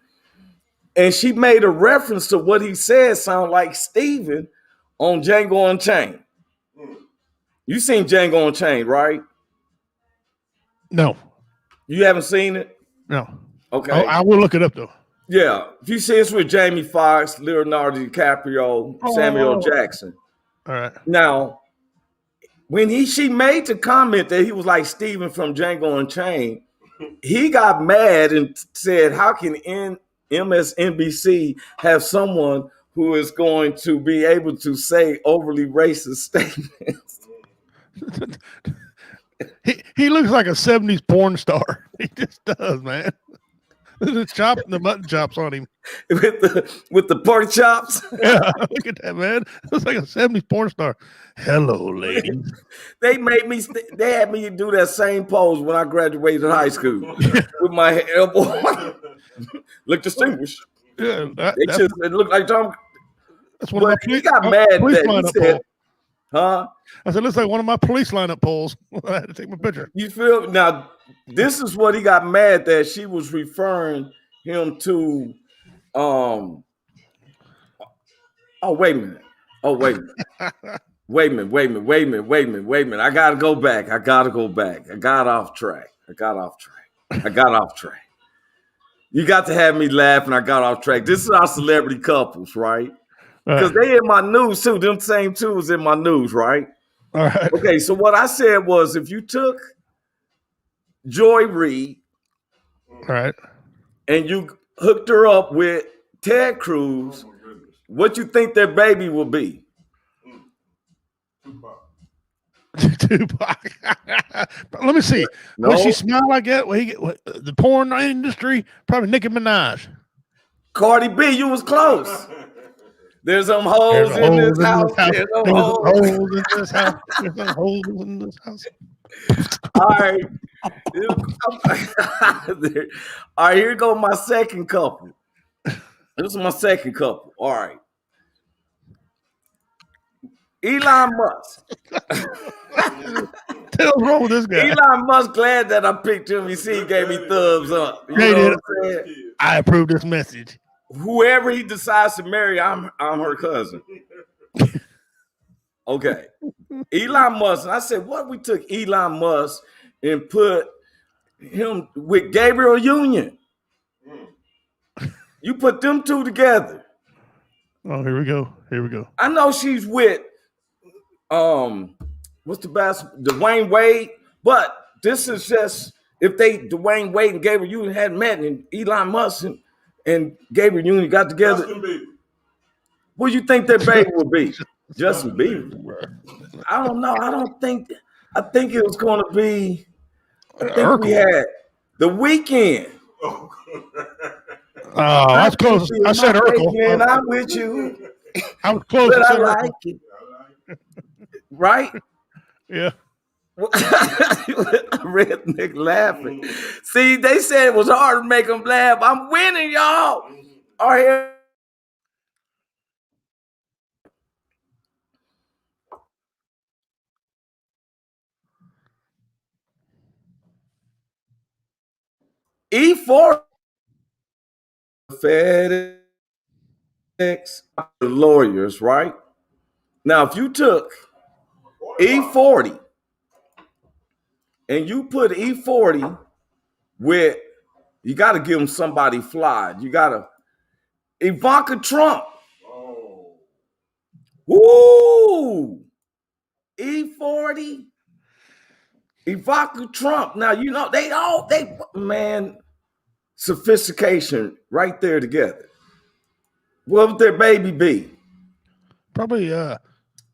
And she made a reference to what he said sound like Steven on Django Unchained. You seen Django Unchained, right? No. You haven't seen it? No. Okay. Oh, I will look it up though. Yeah. If you see it's with Jamie Foxx, Leonardo DiCaprio, Samuel Jackson. All right. Now, when she made the comment that he was like Steven from Django Unchained, he got mad and said, how can MSNBC have someone who is going to be able to say overly racist statements? He looks like a 70s porn star. He just does, man. The mutton chops on him. with the pork chops. Yeah, look at that, man. Looks like a 70s porn star. Hello, ladies. They had me do that same pose when I graduated high school with my elbow. Look distinguished. Yeah, it looked like Tom. That's one of my he got mad that he said, huh? I said, looks like one of my police lineup polls. I had to take my picture. You feel now? This is what he got mad that she was referring him to. Oh, wait a minute. Oh, wait a minute. Wait a minute. I gotta go back. I got off track. You got to have me laugh, and I got off track. This is our celebrity couples, right? Because they in my news too. Them same two was in my news, right? All right. Okay, so what I said was, if you took Joy Reid, right, and you hooked her up with Ted Cruz, what you think their baby will be? Tupac. Let me see. No. Would she smile like that? The porn industry? Probably Nicki Minaj. Cardi B, you was close. There's some hoes in this house. There's some hoes in this house. There's some hoes in this house. All right. All right, here go my second couple. This is my second couple. All right. Elon Musk. What's wrong with this guy? Elon Musk glad that I picked him. You see, he gave me thumbs up. You know what I'm saying? I approve this message. Whoever he decides to marry, I'm her cousin. Okay. Elon Musk. And I said, what if we took Elon Musk and put him with Gabriel Union? You put them two together. Oh, here we go. I know she's with what's the best? Dwayne Wade, but this is just if Dwayne Wade and Gabriel Union hadn't met and Elon Musk and Gabriel Union got together. What do you think their baby would be? Justin Bieber. I don't know. I think it was going to be. I think we had The Weeknd. Oh, that's close. I said Urkel. And I'm with you. I was close. But I like it. Right? Yeah. Redneck laughing. See, they said it was hard to make them laugh. I'm winning, y'all. All right. E4 FedEx lawyers, right? Now, if you took E40 and you put E40 with, you got to give him somebody fly. You got to, Ivanka Trump. Oh. Woo! E40. Ivanka Trump. Now, you know, man, sophistication right there together. What would their baby be? Probably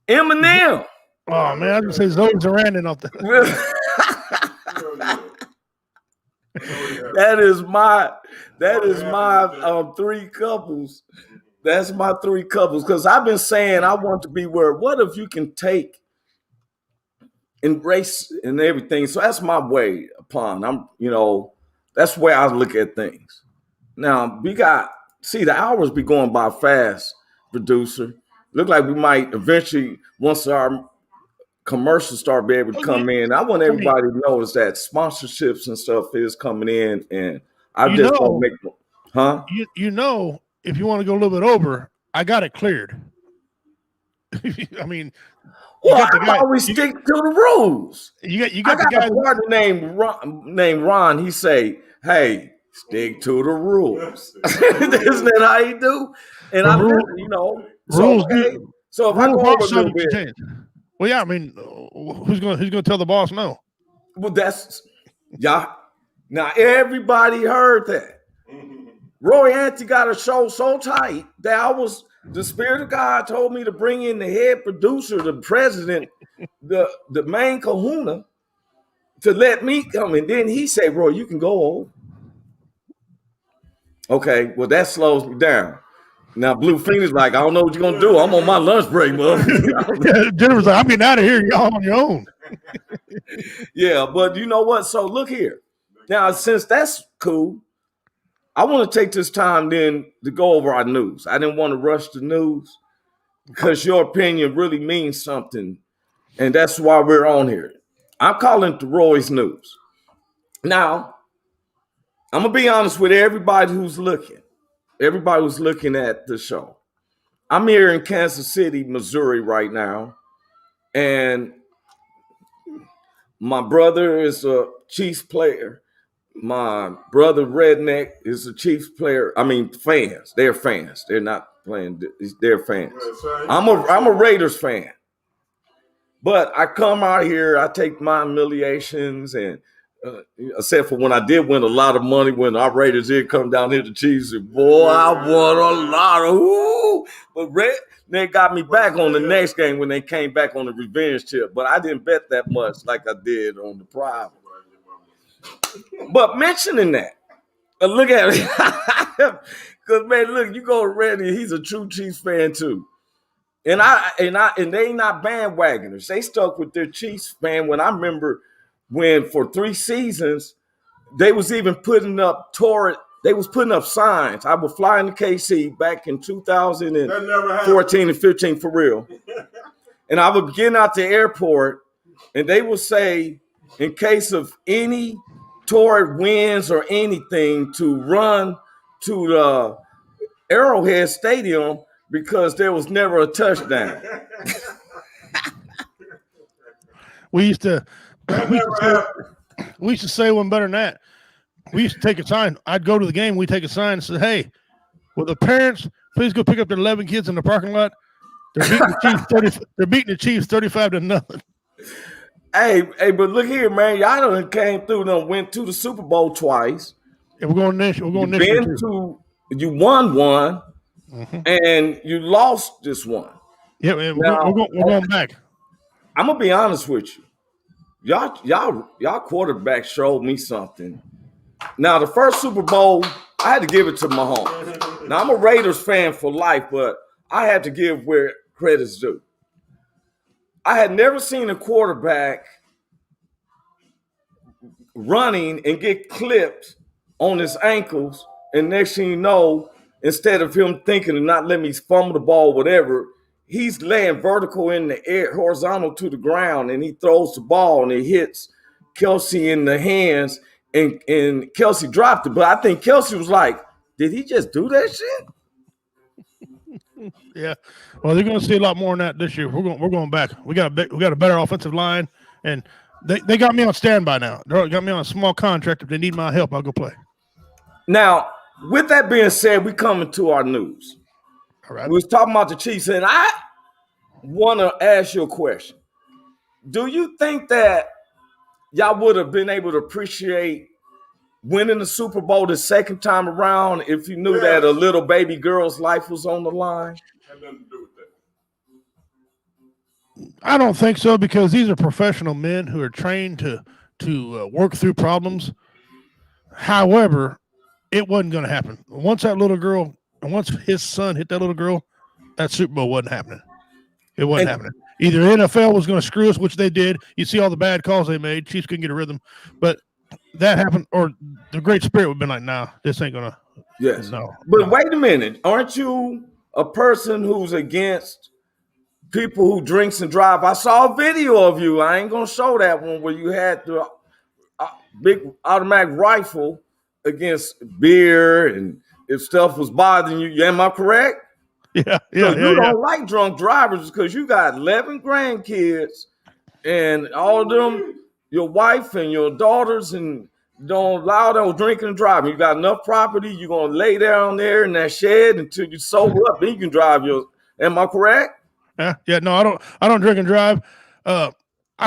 Eminem. Oh, man, I was going to say Zoe Zarandon off the... That is my three couples. That's my three couples. Because I've been saying I want to be where, what if you can take embrace and everything. So that's my way upon. That's where I look at things. Now the hours be going by fast, producer. Look like we might eventually, once our commercials start being able to come in. I want everybody to notice that sponsorships and stuff is coming in, and I You just won't know, make huh? you know, if you want to go a little bit over, I got it cleared. I mean, you Well, got the I guy. always stick to the rules. You I got the got guy. a partner named Ron. He say, "Hey, stick to the rules." Isn't that how he do? And I Well, listen, you know. So rules okay. So if I rules go are over a little subject bit, to change. Well, yeah, I mean, who's gonna tell the boss no? well, that's y'all. Now everybody heard that. Roy Anthony got a show so tight that the spirit of God told me to bring in the head producer, the president, the main kahuna, to let me come. And then he said, Roy, you can go over. Okay, well, that slows me down. Now, Blue Phoenix like, I don't know what you're gonna do. I'm on my lunch break, motherfucker. Yeah, Jennifer's like, I'm getting out of here. Y'all on your own. Yeah, but you know what? So look here. Now, since that's cool, I want to take this time then to go over our news. I didn't want to rush the news because your opinion really means something. And that's why we're on here. I'm calling it the Roy's News. Now, I'm going to be honest with everybody who's looking. Everybody who's looking at the show. I'm here in Kansas City, Missouri right now. And my brother is a Chiefs player. My brother Redneck is a Chiefs player. I mean, fans. They're fans. They're not playing. They're fans. I'm a Raiders fan. But I come out here, I take my humiliations, and except for when I did win a lot of money when our Raiders did come down here to Chiefs, and boy, I won a lot of ooh. But they got me back on the next game when they came back on the revenge trip. But I didn't bet that much like I did on the private. But mentioning that, look at it. Because man, look, you go to Redneck, he's a true Chiefs fan too. And they not bandwagoners. They stuck with their Chiefs fan. When I remember when for 3 seasons, they was even putting up they was putting up signs. I was flying to KC back in 2014 and 15 for real. And I would get out the airport and they would say, in case of any Torrid wins or anything, to run to the Arrowhead Stadium because there was never a touchdown. We used to say one better than that. We used to take a sign. I'd go to the game. We take a sign and say, "Hey, will the parents please go pick up their 11 kids in the parking lot? They're beating the Chiefs 30. They're beating the Chiefs 35-0." Hey, but look here, man. Y'all done came through and went to the Super Bowl twice. And we're going next. We're going next year too. You won one, and you lost this one. Yeah, man, we're going back. I'm gonna be honest with you. Y'all quarterback showed me something. Now, the first Super Bowl, I had to give it to Mahomes. Now, I'm a Raiders fan for life, but I had to give where credit's due. I had never seen a quarterback running and get clipped on his ankles, and next thing you know, instead of him thinking and not let me fumble the ball, whatever, he's laying vertical in the air, horizontal to the ground, and he throws the ball and it hits Kelsey in the hands, and Kelsey dropped it. But I think Kelsey was like, did he just do that shit? Yeah. Well, they're going to see a lot more on that this year. We're going back. We got a better offensive line, and they got me on standby now. They got me on a small contract. If they need my help, I'll go play. Now, with that being said, we coming to our news. All right. We was talking about the Chiefs, and I want to ask you a question. Do you think that y'all would have been able to appreciate winning the Super Bowl the second time around if you knew that a little baby girl's life was on the line? Had nothing to do with that. I don't think so, because these are professional men who are trained to work through problems. However, it wasn't going to happen. Once his son hit that little girl, that Super Bowl wasn't happening. It wasn't happening. Either NFL was going to screw us, which they did. You see all the bad calls they made. Chiefs couldn't get a rhythm. But that happened, or the Great Spirit would have been like, nah, this ain't going to. Yes. No. But wait a minute. Aren't you a person who's against people who drinks and drive? I saw a video of you. I ain't going to show that one where you had the big automatic rifle against beer and if stuff was bothering you. Am I correct? Yeah, So you don't like drunk drivers because you got 11 grandkids and all of them, your wife and your daughters, and don't allow them drinking and driving. You got enough property, you're going to lay down there in that shed until you sober up, then you can drive your, am I correct? Yeah, no, I don't drink and drive. I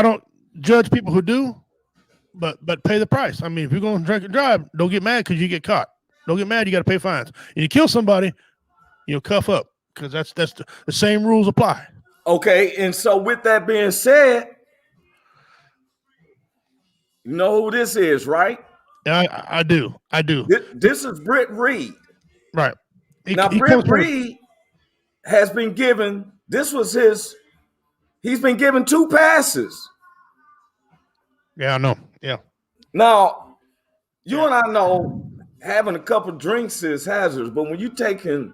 don't judge people who do, but pay the price. I mean, if you're going to drink and drive, don't get mad because you get caught. Don't get mad, you got to pay fines. And you kill somebody, cuff up. Because that's the same rules apply. Okay, and so with that being said, you know who this is, right? Yeah, I do. This is Reid. Right. Now, Reid has been given, he's been given 2 passes. Yeah, I know. Yeah. Now, you and I know having a couple of drinks is hazardous, but when you're taking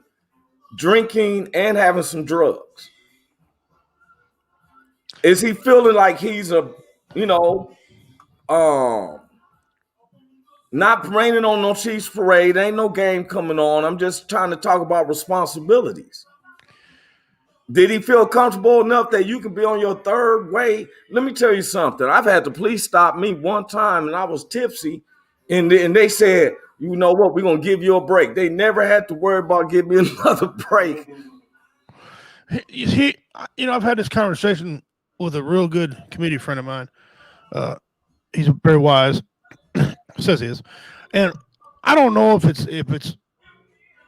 drinking and having some drugs, is he feeling like he's not raining on no Chiefs parade? Ain't no game coming on. I'm just trying to talk about responsibilities. Did he feel comfortable enough that you could be on your third way? Let me tell you something. I've had the police stop me one time and I was tipsy, and they said, you know what, we're going to give you a break. They never had to worry about giving me another break. I've had this conversation with a real good comedian friend of mine. He's very wise, says he is. And I don't know if it's the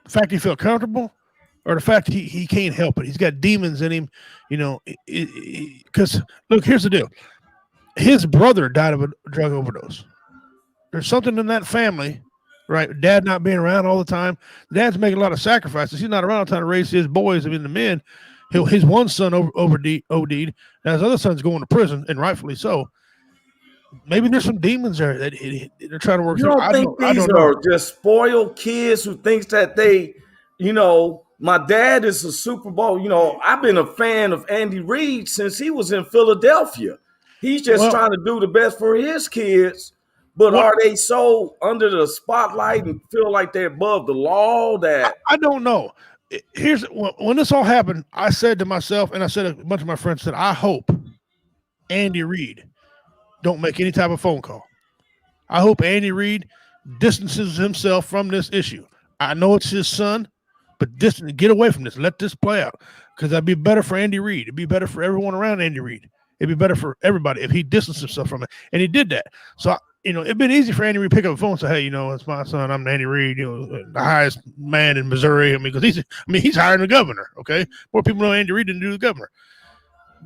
fact he felt comfortable or the fact he can't help it. He's got demons in him, because look, here's the deal. His brother died of a drug overdose. There's something in that family. Right, dad not being around all the time. Dad's making a lot of sacrifices. He's not around all the time to raise his boys. I mean, the men. His one son OD'd. Now his other son's going to prison, and rightfully so. Maybe there's some demons there that they're trying to work through. I don't think these are just spoiled kids who thinks that they, my dad is a Super Bowl. I've been a fan of Andy Reid since he was in Philadelphia. He's just trying to do the best for his kids. But are they so under the spotlight and feel like they're above the law that I don't know. Here's when this all happened, I said to myself, and I said a bunch of my friends said, I hope Andy Reid don't make any type of phone call. I hope Andy Reid distances himself from this issue. I know it's his son, but get away from this. Let this play out, because that'd be better for Andy Reid. It'd be better for everyone around Andy Reid. It'd be better for everybody if he distanced himself from it, and he did that. So. It'd been easy for Andy Reid to pick up the phone and say, hey, it's my son. I'm Andy Reid, the highest man in Missouri. Because he's hiring the governor. Okay. More people know Andy Reid than do the governor.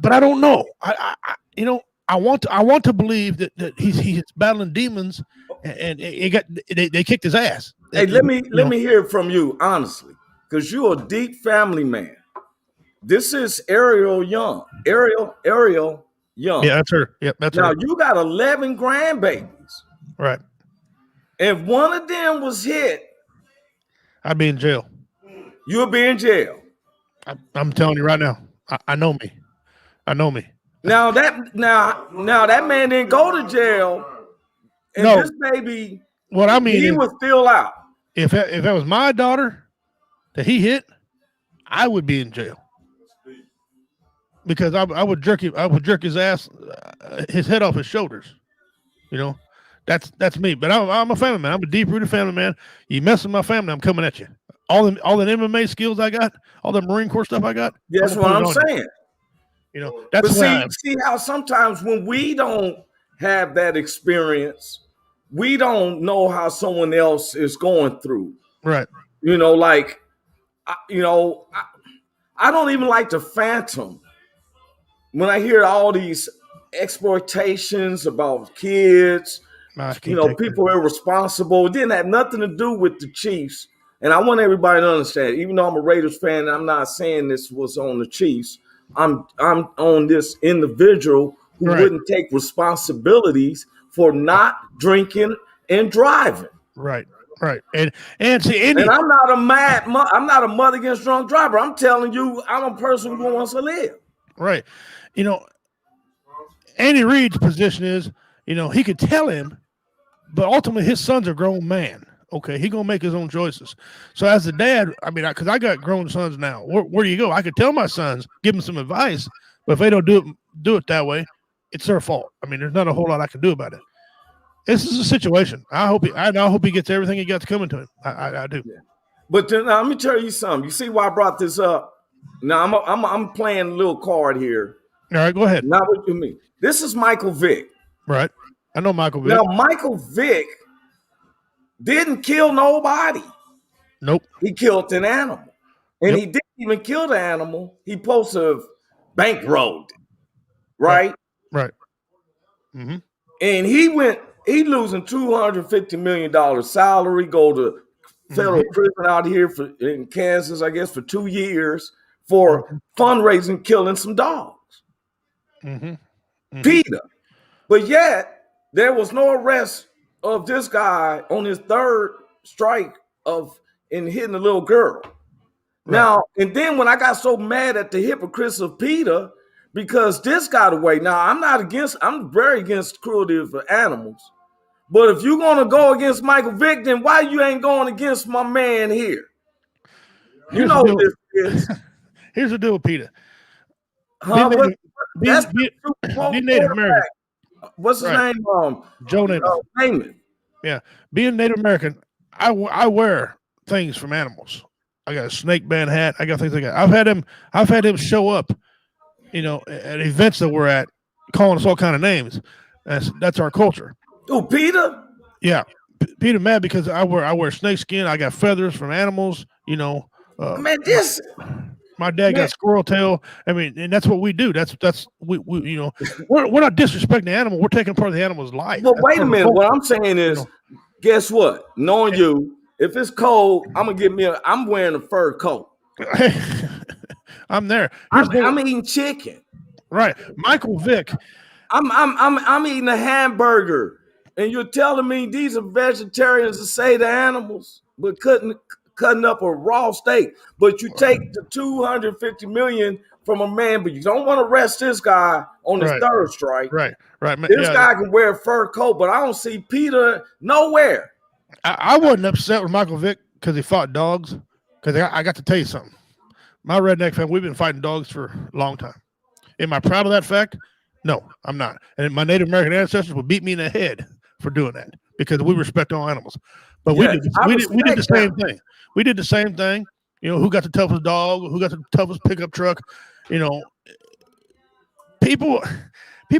But I don't know. I want to believe that he's battling demons and they kicked his ass. Hey, let me hear it from you, honestly, because you're a deep family man. This is Ariel Young. Ariel Young. Yeah, that's her. Yep, that's her. Now you got 11 grandbabies. Right. If one of them was hit, I'd be in jail. You'll be in jail. I'm telling you right now. I know me. Now that man didn't go to jail, and this baby, what I mean, he was still out. If that was my daughter that he hit, I would be in jail. Because I would jerk his ass, his head off his shoulders. That's me. But I'm a family man. I'm a deep-rooted family man. You mess with my family, I'm coming at you. All the MMA skills I got, all the Marine Corps stuff I got. That's what I'm saying. That's see how sometimes when we don't have that experience, we don't know how someone else is going through. Right. I don't even like to phantom when I hear all these exploitations about kids, people are irresponsible. It didn't have nothing to do with the Chiefs. And I want everybody to understand, even though I'm a Raiders fan, and I'm not saying this was on the Chiefs. I'm on this individual who wouldn't take responsibilities for not drinking and driving. Right. And see, and I'm not a mother against drunk driver. I'm telling you, I'm a person who wants to live. Right. Andy Reid's position is, he could tell him, but ultimately his son's a grown man. Okay, he gonna make his own choices. So as a dad, I mean, because I got grown sons now. Where do you go? I could tell my sons, give them some advice, but if they don't do it that way, it's their fault. I mean, there's not a whole lot I can do about it. This is a situation. I hope he gets everything he got coming to him. I do. Yeah. But then, now, let me tell you something. You see why I brought this up? Now I'm playing a little card here. All right, go ahead. Not what you mean. This is Michael Vick. Right. I know Michael Vick. Now Michael Vick didn't kill nobody. Nope. He killed an animal. And he didn't even kill the animal. He supposed to have bankrolled it. Right? Right. Mm-hmm. And he losing $250 million salary, go to federal prison out here in Kansas, I guess, for 2 years for fundraising, killing some dogs. Peter. But yet, there was no arrest of this guy on his third strike in hitting a little girl. Right. Now, and then when I got so mad at the hypocrites of Peter, because this got away. Now, I'm very against cruelty of animals. But if you're going to go against Michael Vick, then why you ain't going against my man here? You know what this is. Here's the deal with Peter. Being Native American. What's his name? Joe Namath. Yeah. Being Native American, I wear things from animals. I got a snake band hat. I got things like that. I've had him show up, at events that we're at, calling us all kind of names. That's our culture. Oh, Peter? Yeah. Peter mad because I wear snake skin. I got feathers from animals, man, my dad got squirrel tail. I mean, and that's what we do. We're not disrespecting the animal. We're taking part of the animal's life. Well, wait a minute. What I'm saying is, guess what? Knowing you, if it's cold, I'm wearing a fur coat. I'm there. I'm eating chicken. Right. Michael Vick. I'm eating a hamburger. And you're telling me these are vegetarians that say the animals, but cutting up a raw steak. But you take the $250 million from a man, but you don't want to arrest this guy on his third strike. Right. This guy can wear a fur coat, but I don't see Peter nowhere. I wasn't upset with Michael Vick because he fought dogs. Because I got to tell you something. My redneck family, we've been fighting dogs for a long time. Am I proud of that fact? No, I'm not. And my Native American ancestors would beat me in the head for doing that because we respect all animals. But we did the same thing. We did the same thing. Who got the toughest dog? Who got the toughest pickup truck? People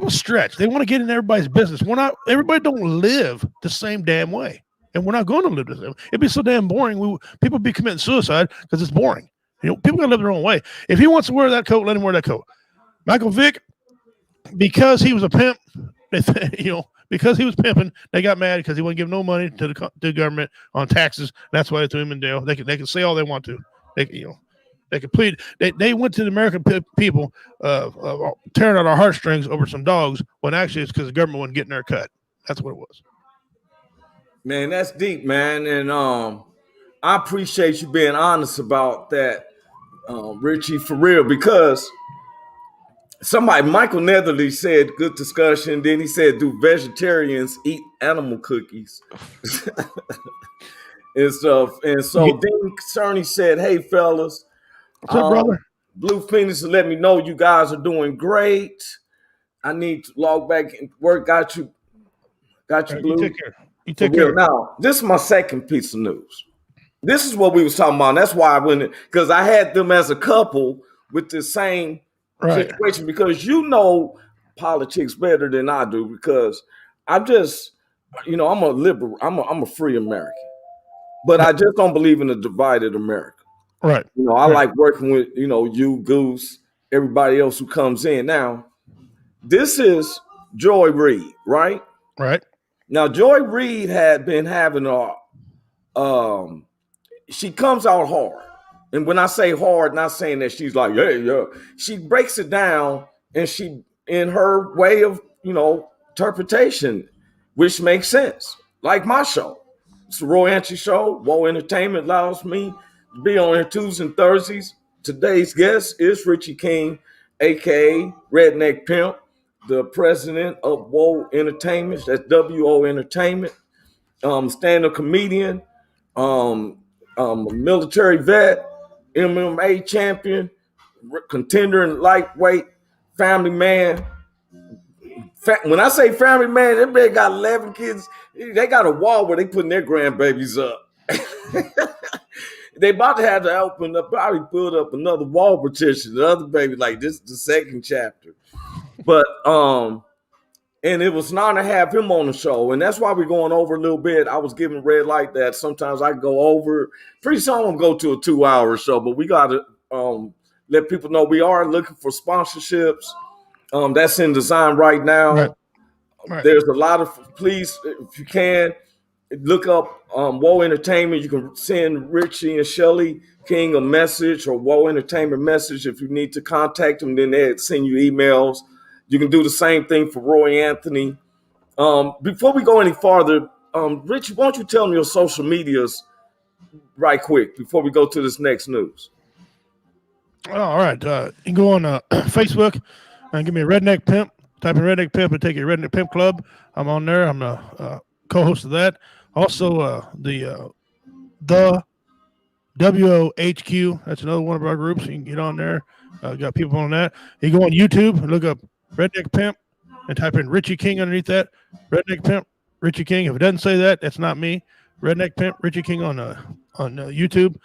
stretch. They want to get in everybody's business. Everybody don't live the same damn way. And we're not going to live the same. It'd be so damn boring. People be committing suicide because it's boring. People got to live their own way. If he wants to wear that coat, let him wear that coat. Michael Vick, because he was a pimp, because he was pimping, they got mad because he wouldn't give no money to the government on taxes. That's why they threw him in jail. They can say all they want to. They could plead. They went to the American people tearing out our heartstrings over some dogs when actually it's because the government wasn't getting their cut. That's what it was. Man, that's deep, man. And I appreciate you being honest about that, Richie, for real, because Michael Netherly said, good discussion. Then he said, do vegetarians eat animal cookies? and stuff. And so then Cerny said, hey, fellas, what's up, brother? Blue Phoenix let me know you guys are doing great. I need to log back and work. Got you, Blue. You take care. Now, this is my second piece of news. This is what we was talking about. And that's why I went, because I had them as a couple with the same situation, because politics better than I do, because I'm just, I'm a liberal, I'm a free American, but I just don't believe in a divided America. Right. I like working with, you, Goose, everybody else who comes in. Now, this is Joy Reid, right? Right. Now, Joy Reid had been having she comes out hard. And when I say hard, not saying that she's like, yeah. She breaks it down, and she, in her way of, interpretation, which makes sense. Like my show. It's the Roy Anthony Show. Woe Entertainment allows me to be on here Tuesdays and Thursdays. Today's guest is Richie King, a.k.a. Redneck Pimp, the president of Woe Entertainment. That's WO Entertainment. Stand-up comedian. a military vet, MMA champion, contender in lightweight, family man. When I say family man, that man got 11 kids. They got a wall where they putting their grandbabies up. They about to have to open up, probably build up another wall petition. The other baby, like this is the second chapter. But and it was an honor to have him on the show. And that's why we're going over a little bit. I was giving red light that sometimes I go over. Pretty soon I'm gonna go to a 2-hour show, but we gotta let people know we are looking for sponsorships. That's in design right now. Right. There's a lot of, please, if you can, look up Woe Entertainment. You can send Richie and Shelly King a message or Woe Entertainment message if you need to contact them. Then they'll send you emails. You can do the same thing for Roy Anthony. Before we go any farther, Richie, why don't you tell me your social medias right quick before we go to this next news? All right. You can go on Facebook and give me a Redneck Pimp. Type in Redneck Pimp and take your Redneck Pimp Club. I'm on there. I'm the co-host of that. Also, the WOHQ. That's another one of our groups. You can get on there. Got people on that. You go on YouTube and look up Redneck Pimp and type in Richie King underneath that. Redneck Pimp, Richie King. If it doesn't say that, that's not me. Redneck Pimp, Richie King on YouTube.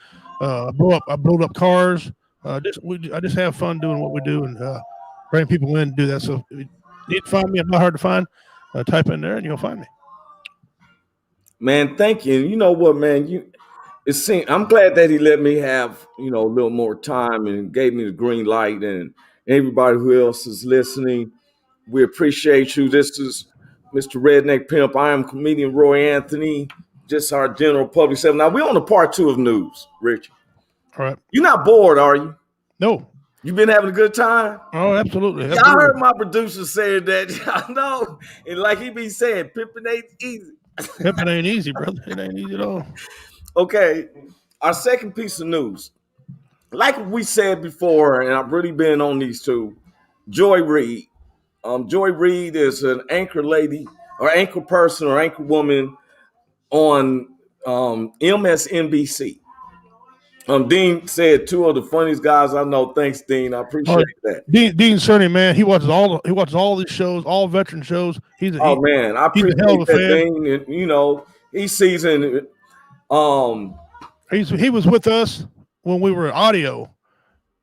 I blow up cars. I just have fun doing what we do and bring people in and do that. So if you need to find me, I'm not hard to find. Type in there and you'll find me. Man, thank you. You know what, man? I'm glad that he let me have, a little more time and gave me the green light, and everybody who else is listening. We appreciate you. This is Mr. Redneck Pimp. I am comedian Roy Anthony, just our general public servant. Now, we're on the part 2 of news, Richie. All right. You're not bored, are you? No. You been having a good time? Oh, absolutely. I heard my producer saying that. I know. And like he be saying, pimping ain't easy. Pimping ain't easy, brother. It ain't easy at all. Okay. Our second piece of news. Like we said before, and I've really been on these two, Joy Reid. Joy Reid is an anchor lady or anchor person or anchor woman on MSNBC. Dean said 2 of the funniest guys I know. Thanks, Dean. I appreciate that. Dean Cerny, man, he watches all these shows, all veteran shows. Man, I appreciate that, Dean. And, he's seasoned. He was with us when we were audio,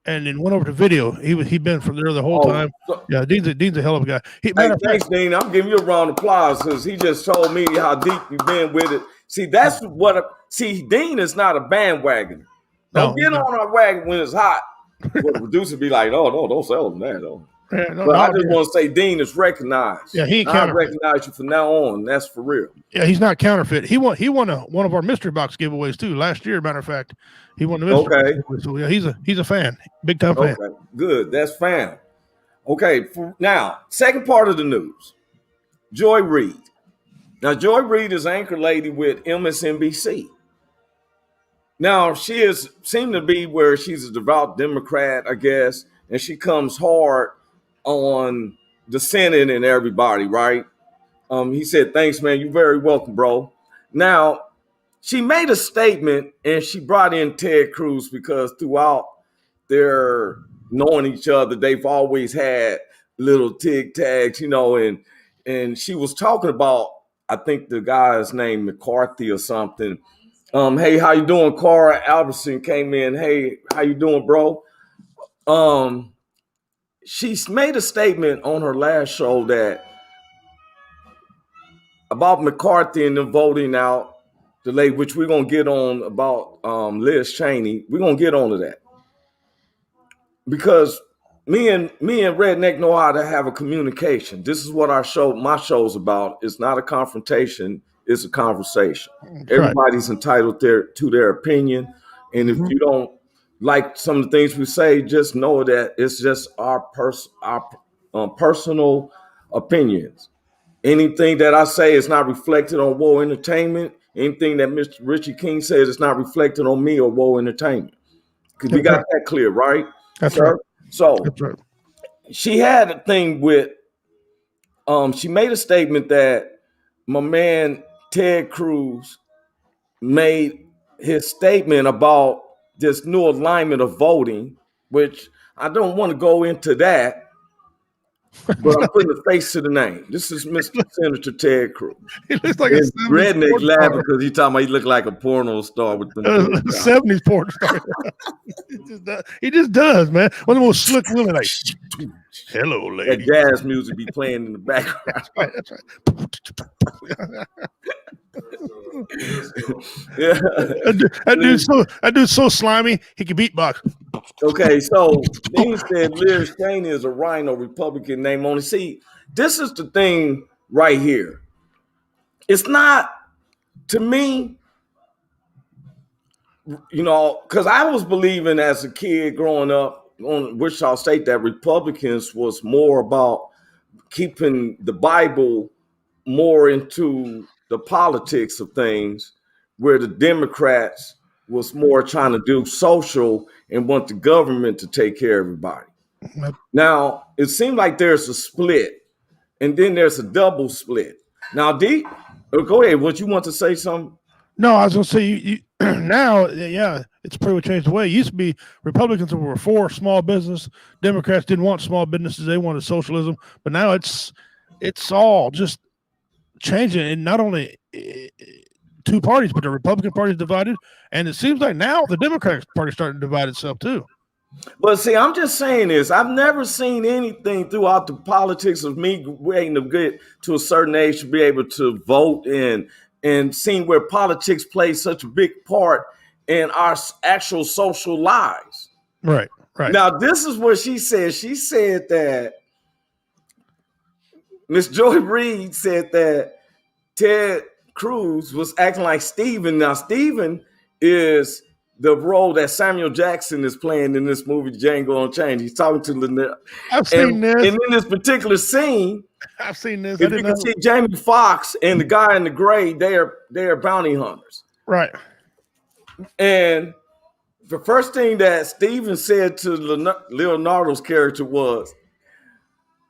and then went over to video. He'd been from there the whole time. Yeah, Dean's a hell of a guy. Thanks, Dean. I'm giving you a round of applause because he just told me how deep you've been with it. See, that's Dean is not a bandwagoner. Don't get on our wagon when it's hot. Well, the producer be like, "Oh no, don't sell them that though." Yeah, but I just want to say, Dean is recognized. Yeah, he ain't I recognize you from now on. That's for real. Yeah, he's not counterfeit. He won one of our mystery box giveaways too last year. Matter of fact, he won the mystery box giveaway. So yeah, he's a fan, big time fan. Okay, good. That's fan. Okay, now second part of the news, Joy Reid. Now Joy Reid is anchor lady with MSNBC. Now, she seemed to be where she's a devout Democrat, I guess, and she comes hard on the Senate and everybody, right? He said, thanks, man. You're very welcome, bro. Now, she made a statement, and she brought in Ted Cruz because throughout their knowing each other, they've always had little tig-tags, and she was talking about, I think the guy's name, McCarthy or something. Hey, how you doing? Cara Albertson came in. Hey, how you doing, bro? She's made a statement on her last show about McCarthy and them voting out the lady, which we're gonna get on about Liz Cheney. We're gonna get onto that because me and Redneck know how to have a communication. This is what my show's about. It's not a confrontation. It's a conversation. Right. Everybody's entitled to their opinion. And if you don't like some of the things we say, just know that it's just our personal opinions. Anything that I say is not reflected on Woe Entertainment. Anything that Mr. Richie King says is not reflected on me or Woe Entertainment. Because we got that clear, right? That's right. So that's right. She had a thing with, she made a statement that my man Ted Cruz made his statement about this new alignment of voting, which I don't want to go into that, but I'm putting a face to the name. This is Mr. Senator Ted Cruz. He looks like And a 70s Redneck porn laughing star. because he talking about he look like a porno star with them. 70s porn star. He just does, man. One of the most slick women, like, hello, That lady. jazz music be playing in the background. That's right. Yeah. That dude's so slimy, he can beatbox. Okay, so then he said Liz Cheney is a rhino Republican name only. See, this is the thing right here. It's not, to me, you know, because I was believing as a kid growing up on Wichita State that Republicans was more about keeping the Bible more into the politics of things, where the Democrats was more trying to do social and want the government to take care of everybody. Now, it seemed like there's a split, and then there's a double split. Now, go ahead. What you want to say something? No, I was going to say, you now, yeah, it's pretty much changed the way. It used to be Republicans were for small business. Democrats didn't want small businesses. They wanted socialism. But now it's all just changing. And not only two parties, but the Republican Party is divided. And it seems like now the Democratic Party is starting to divide itself too. But see, I'm just saying this. I've never seen anything throughout the politics of me waiting to get to a certain age to be able to vote and seeing where politics plays such a big part in our actual social lives. Right. Now, this is what she said. She said that Miss Joy Reid said that Ted Cruz was acting like Steven. Now, Steven is the role that Samuel Jackson is playing in this movie, Django Unchained. He's talking to Lynette. I've seen this. And in this particular scene, I've seen this. If you can see Jamie Foxx and the guy in the gray, they are bounty hunters. Right. And the first thing that Steven said to Leonardo's character was,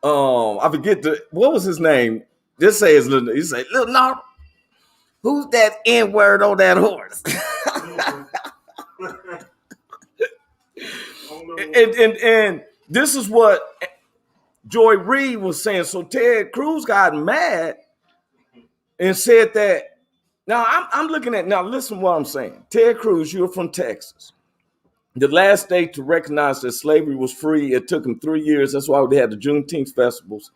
I forget what was his name? Just say his little. He said, Leonardo, who's that N-word on that horse? and this is what Joy Reid was saying. So Ted Cruz got mad and said that. Now I'm looking at, now listen to what I'm saying. Ted Cruz, you're from Texas. The last state to recognize that slavery was free. It took them 3 years. That's why they had the Juneteenth festivals.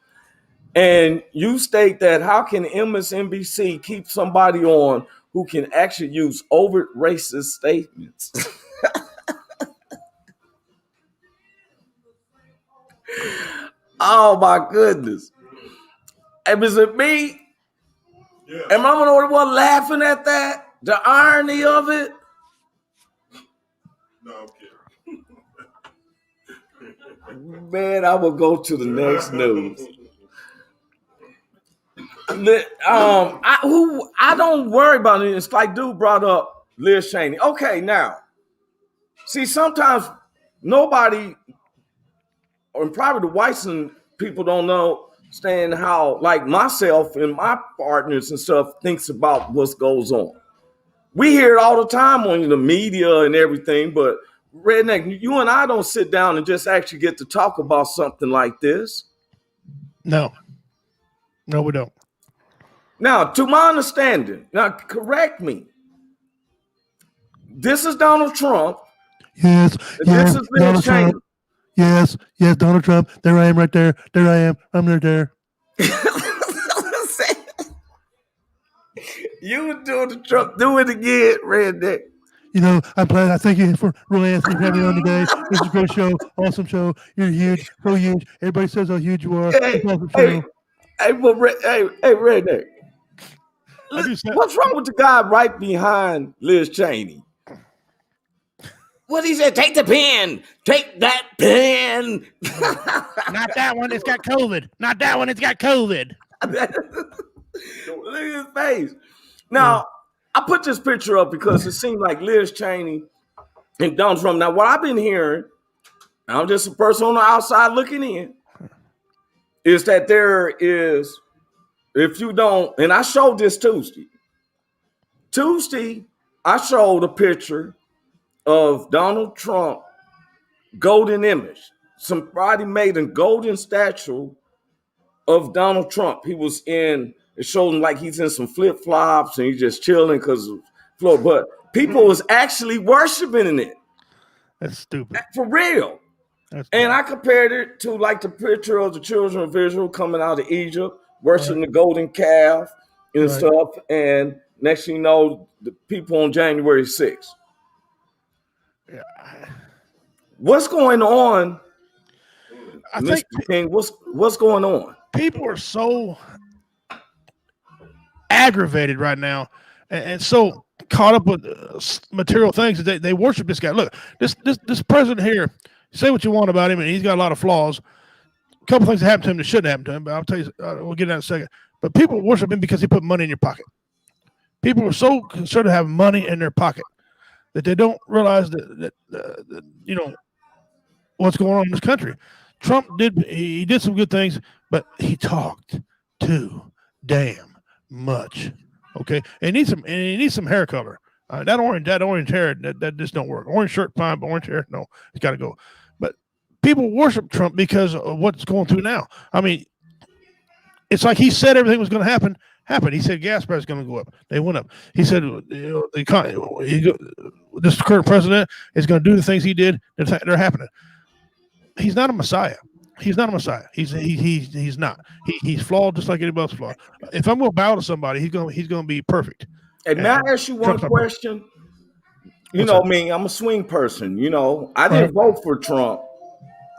And you state that how can MSNBC keep somebody on who can actually use overt racist statements? Oh my goodness. And is it me? Yeah. Am I the only one laughing at that? The irony of it? No, I'm kidding. Man, I will go to the next news. I don't worry about it. It's like dude brought up Liz Cheney. Okay, now, see, sometimes nobody, or probably the whites and people don't understand how, like myself and my partners and stuff, thinks about what goes on. We hear it all the time on the media and everything, but Redneck, you and I don't sit down and just actually get to talk about something like this. No, we don't. Now, to my understanding, now correct me. This is Donald Trump. Yes. This is Liz Cheney. Yes, Donald Trump. There I am right there. There I am. I'm right there. You were doing the Trump. Do it again, Redneck. You know, I'm glad. I thank you for Roy Anthony having me on today. This is a great show. Awesome show. You're huge. So huge. Everybody says how huge you are. Awesome show. Redneck. What's wrong with the guy right behind Liz Cheney? What he said, take the pen. Take that pen. Not that one. It's got COVID. Not that one. It's got COVID. Look at his face. Now, I put this picture up because it seemed like Liz Cheney and Donald Trump. Now, what I've been hearing, I'm just a person on the outside looking in, is that there is, if you don't, and I showed this Tuesday, I showed a picture of Donald Trump, golden image. Somebody made a golden statue of Donald Trump. He was in, it showed him like he's in some flip flops and he's just chilling because of floor. But people was actually worshiping it. That's stupid. For real. And I compared it to like the picture of the children of Israel coming out of Egypt, worshiping the golden calf and stuff. And next thing you know, the people on January 6th. Yeah. What's going on? I Mr. think King, what's going on? People are so aggravated right now and so caught up with material things that they worship this guy. Look, this president here, say what you want about him, and he's got a lot of flaws. A couple things that happened to him that shouldn't happen to him, but I'll tell you, we'll get that in a second. But people worship him because he put money in your pocket. People are so concerned to have money in their pocket that they don't realize that you know what's going on in this country. Trump did some good things, but he talked too damn much. Okay, and he needs some hair color. That orange hair that just don't work. Orange shirt fine, but orange hair no, it's got to go. But people worship Trump because of what's going through now. I mean, it's like he said everything was going to happen. He said gas prices going to go up. They went up. He said this current president is going to do the things he did. They're happening. He's not a messiah. He's not a messiah. He's not. He's flawed just like anybody else flawed. If I'm going to bow to somebody, he's going to be perfect. Hey, may I ask you one question? You know me, I'm a swing person. You know, I didn't vote for Trump.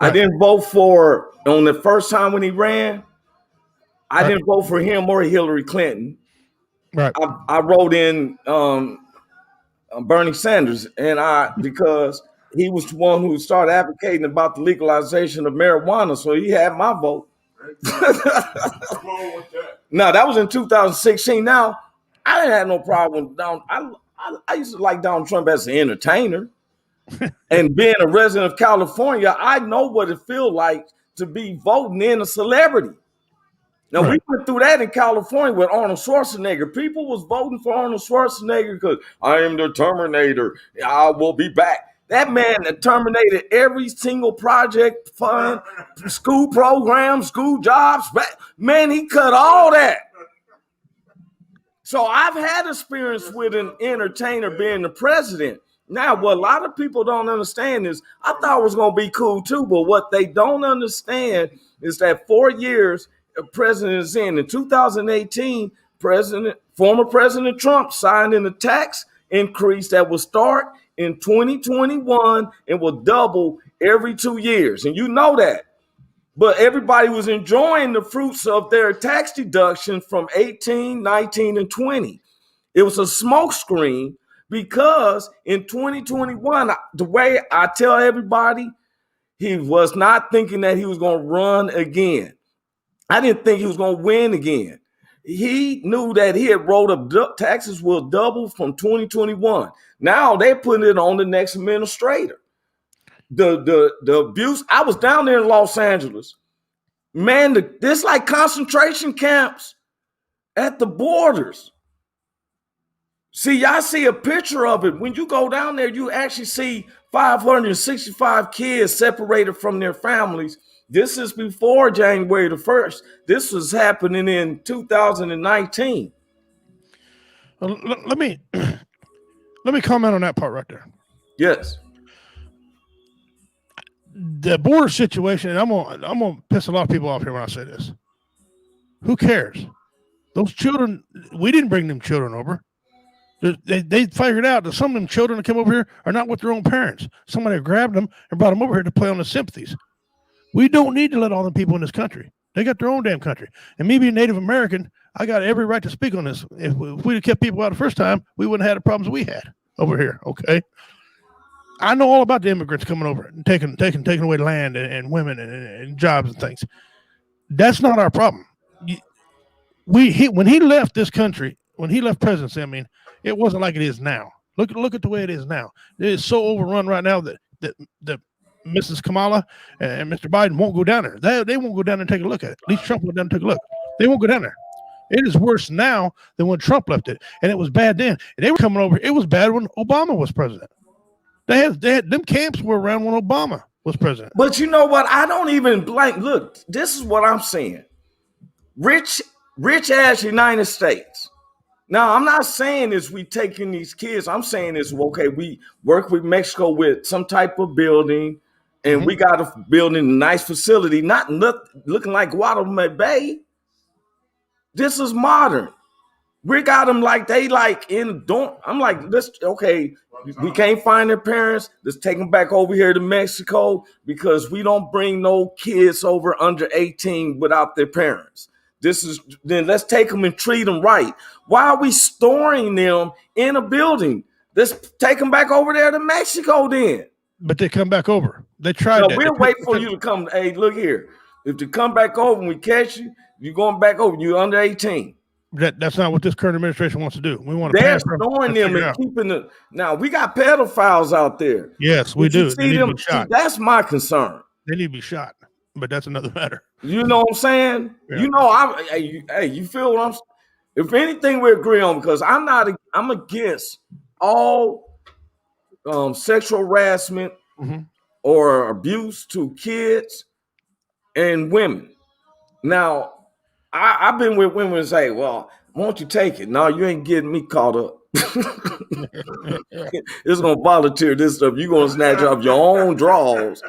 I didn't vote for on the first time when he ran. I didn't vote for him or Hillary Clinton. Right. I wrote in Bernie Sanders, because he was the one who started advocating about the legalization of marijuana, so he had my vote. No, that was in 2016. Now, I didn't have no problem with Donald. I used to like Donald Trump as an entertainer. And being a resident of California, I know what it feels like to be voting in a celebrity. Now, we went through that in California with Arnold Schwarzenegger. People was voting for Arnold Schwarzenegger because I am the Terminator. I will be back. That man that terminated every single project, fund, school program, school jobs. Man, he cut all that. So I've had experience with an entertainer being the president. Now, what a lot of people don't understand is I thought it was going to be cool too, but what they don't understand is that 4 years president is in 2018, former President Trump signed in a tax increase that will start in 2021 and will double every 2 years. And you know that. But everybody was enjoying the fruits of their tax deduction from 18, 19, and 20. It was a smokescreen because in 2021, the way I tell everybody, he was not thinking that he was going to run again. I didn't think he was going to win again. He knew that he had wrote up taxes will double from 2021. Now they're putting it on the next administrator. The abuse. I was down there in Los Angeles. Man, there's like concentration camps at the borders. See, I see a picture of it. When you go down there, you actually see 565 kids separated from their families. This is before January the 1st. This was happening in 2019. Let me comment on that part right there. Yes. The border situation, and I'm gonna piss a lot of people off here when I say this. Who cares? Those children, we didn't bring them children over. They figured out that some of them children that come over here are not with their own parents. Somebody grabbed them and brought them over here to play on the sympathies. We don't need to let all the people in this country. They got their own damn country. And me being Native American, I got every right to speak on this. If we'd have kept people out the first time, we wouldn't have had the problems we had over here, okay? I know all about the immigrants coming over and taking away land and women and jobs and things. That's not our problem. When he left this country, when he left presidency, I mean, it wasn't like it is now. Look at the way it is now. It is so overrun right now that Mrs. Kamala and Mr. Biden won't go down there. They won't go down there and take a look at it. At least Trump will go down and take a look. They won't go down there. It is worse now than when Trump left it, and it was bad then. And they were coming over. It was bad when Obama was president. They had them camps were around when Obama was president. But you know what? I don't even blame. Look, this is what I'm saying. Rich ass United States. Now, I'm not saying is we taking these kids. I'm saying is, okay, we work with Mexico with some type of building, and we got a building, a nice facility, not looking like Guadalupe Bay. This is modern. We got them like they like in dorm. I'm like, we can't find their parents. Let's take them back over here to Mexico because we don't bring no kids over under 18 without their parents. Then let's take them and treat them right. Why are we storing them in a building? Let's take them back over there to Mexico then. But they come back over. They tried that. We'll wait for you to come. Hey, look here. If you come back over and we catch you, you're going back over. You're under 18. That's not what this current administration wants to do. We want to They're storing them and keeping it. Now, we got pedophiles out there. Yes, we do. They need to be shot. That's my concern. They need to be shot, but that's another matter. You know what I'm saying? Yeah. You know, you feel what I'm saying? If anything we agree on, because I'm against all sexual harassment or abuse to kids and women. Now, I've been with women and say, well, won't you take it? No, you ain't getting me caught up. It's going to volunteer this stuff. You're going to snatch off your own drawers.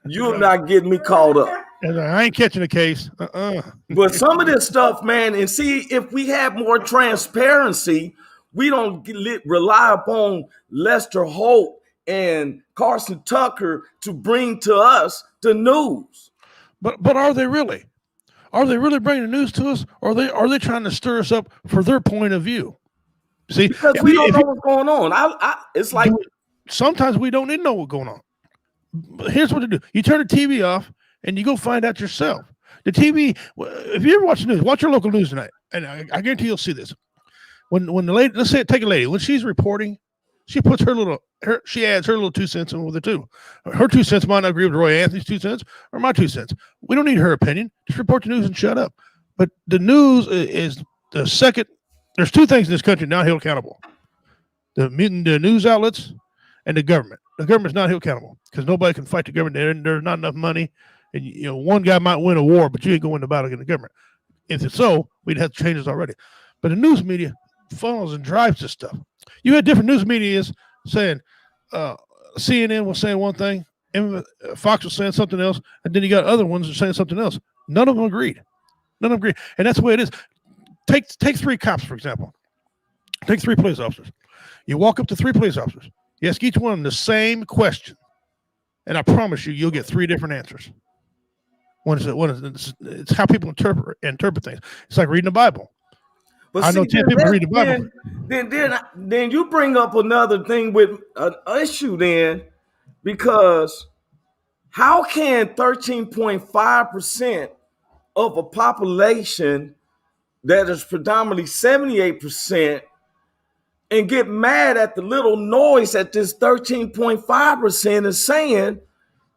You're not getting me caught up. I ain't catching a case. But some of this stuff, man, and see, if we have more transparency, we don't rely upon Lester Holt and Carson Tucker to bring to us the news. But are they really? Are they really bringing the news to us, or are they trying to stir us up for their point of view? See, because we don't know what's going on. It's like sometimes we don't even know what's going on. But here's what to do: you turn the TV off and you go find out yourself. The TV. If you ever watch the news, watch your local news tonight, and I guarantee you'll see this. When the lady, let's say, take a lady, when she's reporting, she puts she adds her little 2 cents in with it too. Her 2 cents might not agree with Roy Anthony's 2 cents or my 2 cents. We don't need her opinion. Just report the news and shut up. But the news is the second. There's two things in this country not held accountable: the news outlets and the government. The government's not held accountable because nobody can fight the government. There's not enough money, and one guy might win a war, but you ain't going to win the battle against the government. If it's so, we'd have to change this already. But the news media funnels and drives this stuff. You had different news media saying CNN was saying one thing, and Fox was saying something else, and then you got other ones that are saying something else. None of them agreed. And that's the way it is. Take 3 cops, for example. Take 3 police officers. You walk up to 3 police officers. You ask each one the same question, and I promise you'll get 3 different answers. It's how people interpret things. It's like reading the Bible. But I know 10 people read the Bible. Then you bring up another thing with an issue then, because how can 13.5% of a population that is predominantly 78% and get mad at the little noise that this 13.5% is saying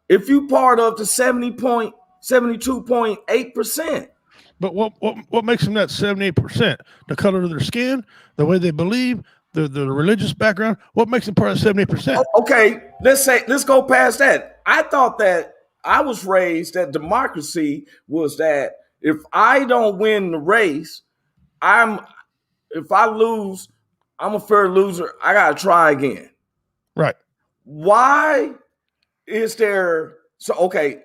if you part of the 72.8%? But what makes them that 78%? The color of their skin, the way they believe, the religious background. What makes them part of 78%? Okay, let's go past that. I thought that I was raised that democracy was that if I don't win the race, if I lose, I'm a fair loser. I gotta try again. Right. Why is there okay?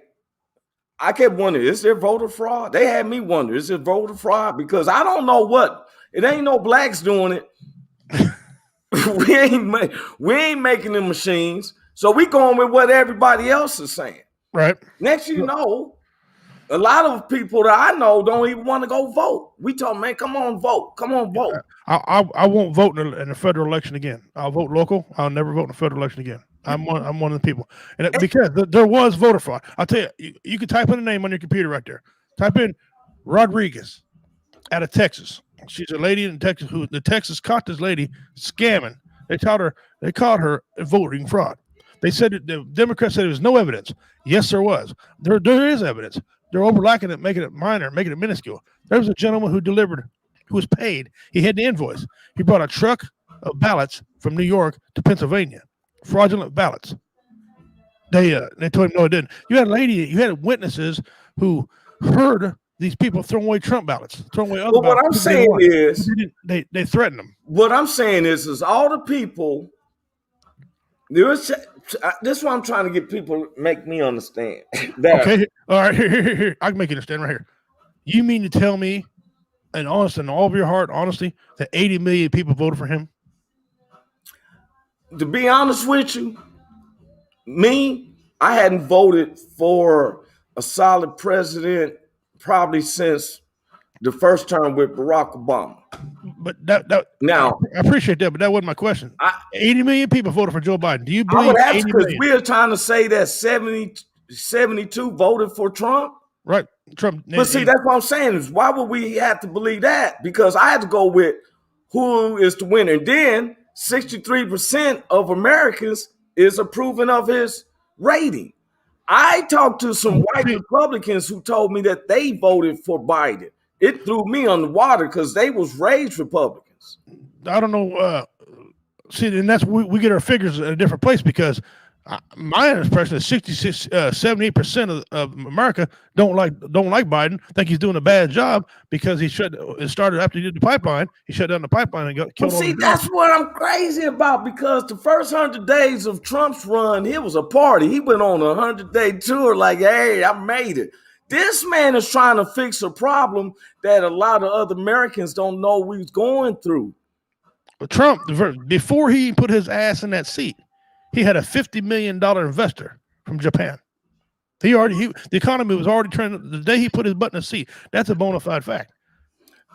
I kept wondering, is there voter fraud? They had me wonder, is there voter fraud? Because I don't know what. It ain't no blacks doing it. we ain't making the machines. So we going with what everybody else is saying. Right. Next you know, a lot of people that I know don't even want to go vote. We told them, man, come on, vote. Come on, vote. I won't vote in a federal election again. I'll vote local. I'll never vote in a federal election again. I'm one of the people. And because there was voter fraud. I'll tell you, you can type in a name on your computer right there. Type in Rodriguez out of Texas. She's a lady in Texas who the Texas caught this lady scamming. They caught her voting fraud. They said the Democrats said there was no evidence. Yes, there was. There is evidence. They're overlacking it, making it minor, making it minuscule. There was a gentleman who delivered, who was paid. He had the invoice. He brought a truck of ballots from New York to Pennsylvania, fraudulent ballots. They told him no, it didn't. You had witnesses who heard these people throwing away Trump ballots, throwing away other But ballots. what I'm saying is, they threatened them. What I'm saying is all the people. This is what I'm trying to get people make me understand. That, Okay, all right, here. I can make you understand right here. You mean to tell me, and honest, in all of your heart, honesty, that 80 million people voted for him? to be honest with you, I hadn't voted for a solid president probably since the first term with Barack Obama. But that Now, I appreciate that, but that wasn't my question. 80 million people voted for Joe Biden. Do you believe? I would ask because 80 million? we're trying to say that 72 voted for Trump. Right, Trump. But see, that's what I'm saying is why would we have to believe that? Because I had to go with who is the winner. And then 63% of Americans is approving of his rating. I talked to some white Republicans who told me that they voted for Biden. It threw me on the water because they was raised Republicans. I don't know. See, and that's we get our figures at a different place because my impression is 78% of America don't like Biden. Think he's doing a bad job because it started after he did the pipeline. He shut down the pipeline and got killed. Well, see, that's what I'm crazy about because the first 100 days of Trump's run, it was a party. He went on a 100-day tour like, hey, I made it. This man is trying to fix a problem that a lot of other Americans don't know we're going through. But Trump, before he put his ass in that seat, he had a $50 million investor from Japan. The economy was already trending the day he put his butt in the seat. That's a bona fide fact.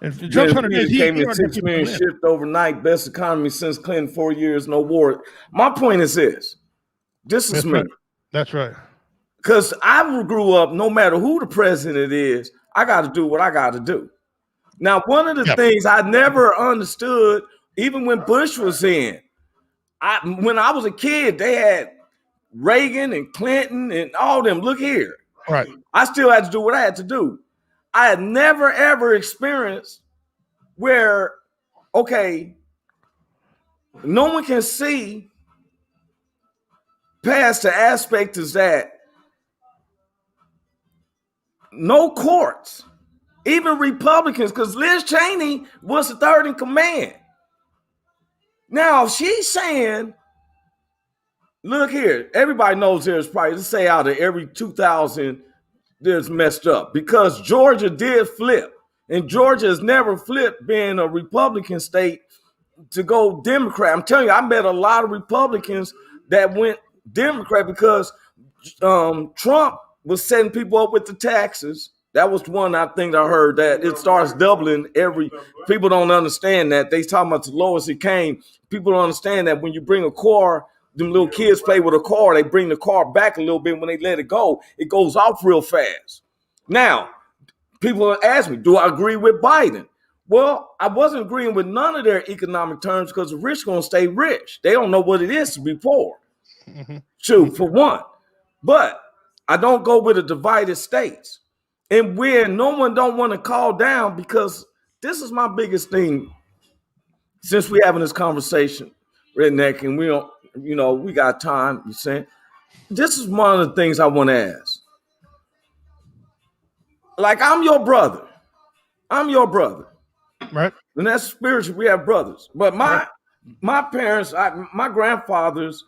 And Trump's 100 days, he came in 6 million shift overnight, best economy since Clinton, 4 years, no war. My point is this. This is me. Right. That's right. Because I grew up, no matter who the president is, I got to do what I got to do. Now, one of the things I never understood, even when Bush was in, when I was a kid, they had Reagan and Clinton and all them. Look here. Right. I still had to do what I had to do. I had never, ever experienced where, okay, no one can see past the aspect is that no courts, even Republicans, because Liz Cheney was the third in command. Now she's saying, look here, everybody knows there's probably, let's say out of every 2,000, there's messed up because Georgia did flip. And Georgia has never flipped being a Republican state to go Democrat. I'm telling you, I met a lot of Republicans that went Democrat because Trump was setting people up with the taxes. That was one I think I heard that it starts doubling people don't understand that. They talking about the lowest it came. People don't understand that when you bring a car, them little kids play with a car, they bring the car back a little bit. When they let it go, it goes off real fast. Now, people ask me, do I agree with Biden? Well, I wasn't agreeing with none of their economic terms because the rich going to stay rich. They don't know what it is to be poor. Mm-hmm. Shoot, for one. But I don't go with the divided states. And where no one don't want to call down, because this is my biggest thing since we having this conversation, Redneck, and we don't, we got time, you saying. This is one of the things I want to ask. Like, I'm your brother. Right. And that's spiritual. We have brothers. But my parents, my grandfather's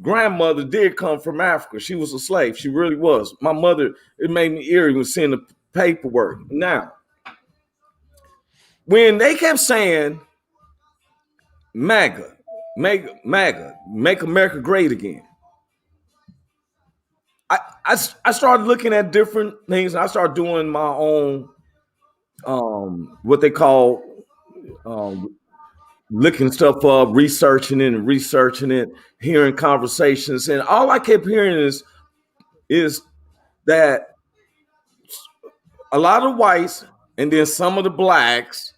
grandmother did come from Africa. She was a slave. She really was. My mother, it made me eerie when seeing the paperwork. Now, when they kept saying MAGA, make America great again, I started looking at different things. And I started doing my own, what they call looking stuff up, researching it, hearing conversations. And all I kept hearing is that a lot of whites and then some of the blacks,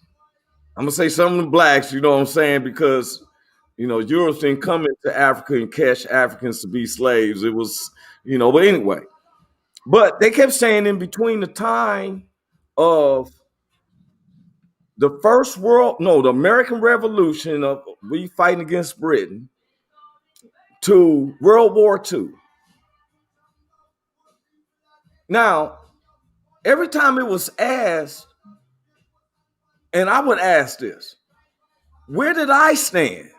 I'm going to say some of the blacks, you know what I'm saying? Because, Europeans didn't come into Africa and catch Africans to be slaves. It was, but anyway, But they kept saying in between the time of the the American Revolution of we fighting against Britain to World War II. Now, every time it was asked, and I would ask this, where did I stand?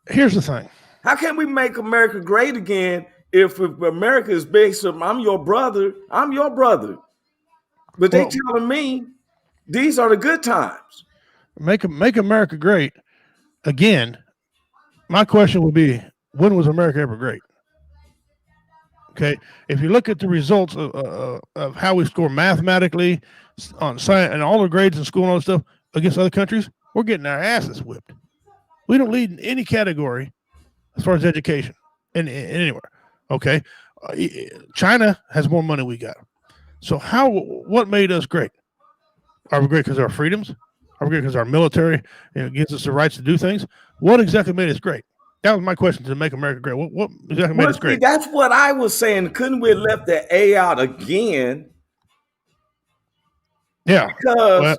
Here's the thing. How can we make America great again if America is based on I'm your brother, I'm your brother. But they telling me these are the good times. Make America great again. My question would be, when was America ever great? Okay, if you look at the results of how we score mathematically on science and all the grades in school and all that stuff against other countries, we're getting our asses whipped. We don't lead in any category as far as education in anywhere. Okay, China has more money we got. So what made us great? Are we great because of our freedoms? Are we great because our military gives us the rights to do things? What exactly made us great? That was my question, to make America great. What exactly made us great? That's what I was saying. Couldn't we have left the A out again? Yeah. Because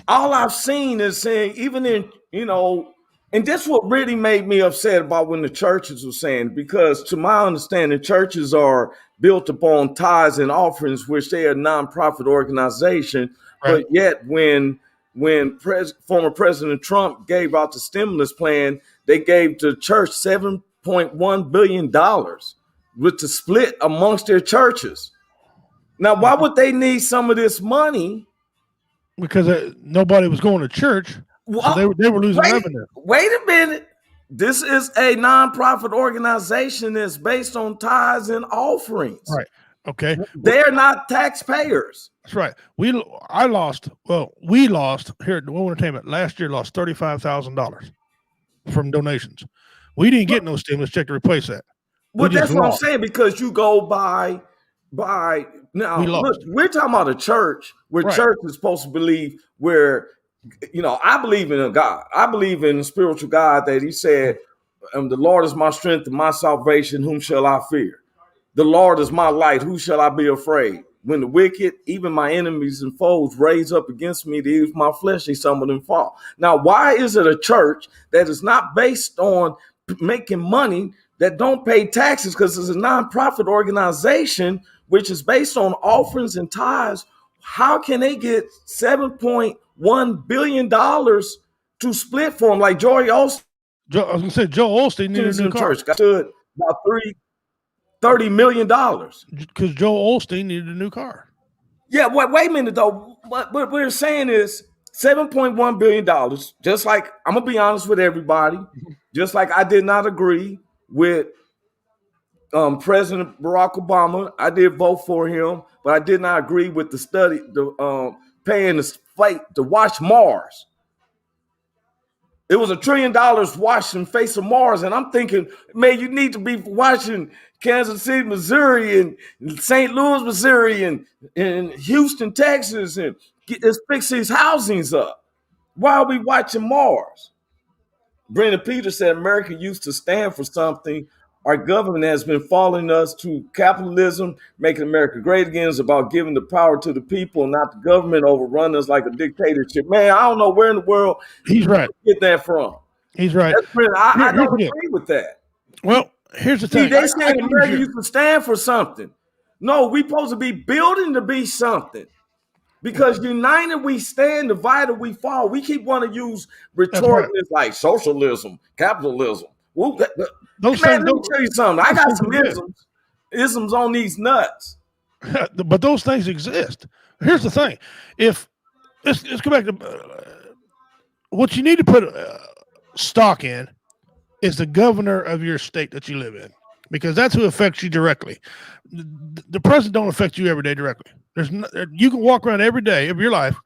all I've seen is saying, even in, and this what really made me upset about when the churches were saying, because to my understanding, churches are built upon tithes and offerings, which they are a nonprofit organization. Right. But yet when former President Trump gave out the stimulus plan, they gave the church $7.1 billion with the split amongst their churches. Now, why would they need some of this money? Because nobody was going to church. So they were losing revenue. Wait a minute. This is a nonprofit organization that's based on tithes and offerings. Right. Okay. They're not taxpayers. That's right. We lost here at the World Entertainment last year, lost $35,000 from donations. We didn't get no stimulus check to replace that. Well, that's what I'm saying, because you go by now. Look, we're talking about a church where church is supposed to believe where, I believe in a God. I believe in a spiritual God that he said, the Lord is my strength and my salvation. Whom shall I fear? The Lord is my light. Who shall I be afraid? When the wicked, even my enemies and foes, raise up against me to use my flesh, they stumble and fall. Now, why is it a church that is not based on making money, that don't pay taxes, because it's a nonprofit organization which is based on offerings and tithes? How can they get $7.1 billion to split for them? Like Joey Osteen. I was going to say, Joel Osteen needed a new car. Church got about $30 million. Because Joel Osteen needed a new car. Yeah, wait a minute, though. What we're saying is $7.1 billion. Just like, I'm going to be honest with everybody, just like I did not agree with President Barack Obama. I did vote for him, but I did not agree with the paying the flight to watch Mars. It was $1 trillion watching Face of Mars, and I'm thinking, man, you need to be watching Kansas City, Missouri, and St. Louis, Missouri, and Houston, Texas, and let's fix these housings up. Why are we watching Mars? Brendan Peters said America used to stand for something. Our government has been following us to capitalism, making America great again. Is about giving the power to the people, not the government overrun us like a dictatorship. Man, I don't know where in the world he's right. Get that from. He's right. I don't agree with that. Well, here's the thing. They say America used to stand for something. No, we supposed to be building to be something. Because united we stand, divided we fall. We keep wanting to use rhetoric like socialism, capitalism. Well, let me tell you something. I got some isms on these nuts. But those things exist. Here's the thing. If let's go back to what you need to put stock in is the governor of your state that you live in, because that's who affects you directly. The president don't affect you every day directly. You can walk around every day of your life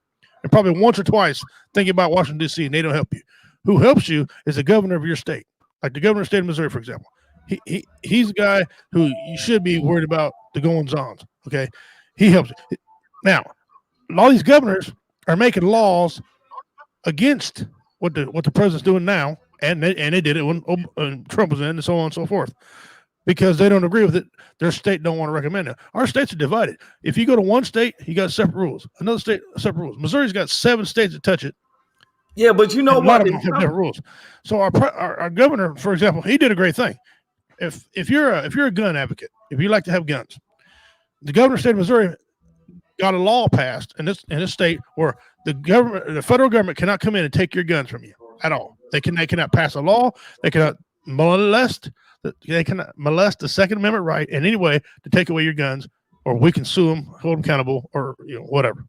and probably once or twice thinking about Washington, D.C., and they don't help you. Who helps you is the governor of your state. Like the governor of the state of Missouri, for example. He's the guy who you should be worried about the goings-ons, okay? He helps you. Now, all these governors are making laws against what the president's doing now, and they did it when Trump was in, and so on and so forth, because they don't agree with it. Their state don't want to recommend it. Our states are divided. If you go to one state, you got separate rules. Another state, separate rules. Missouri's got 7 states that touch it. Yeah, but you know what? A lot of them have different rules. So our governor, for example, he did a great thing. If you're a gun advocate, if you like to have guns, the governor of the state of Missouri got a law passed in this state where the federal government cannot come in and take your guns from you at all. They cannot pass a law. They cannot molest the Second Amendment right in any way to take away your guns, or we can sue them, hold them accountable, or whatever.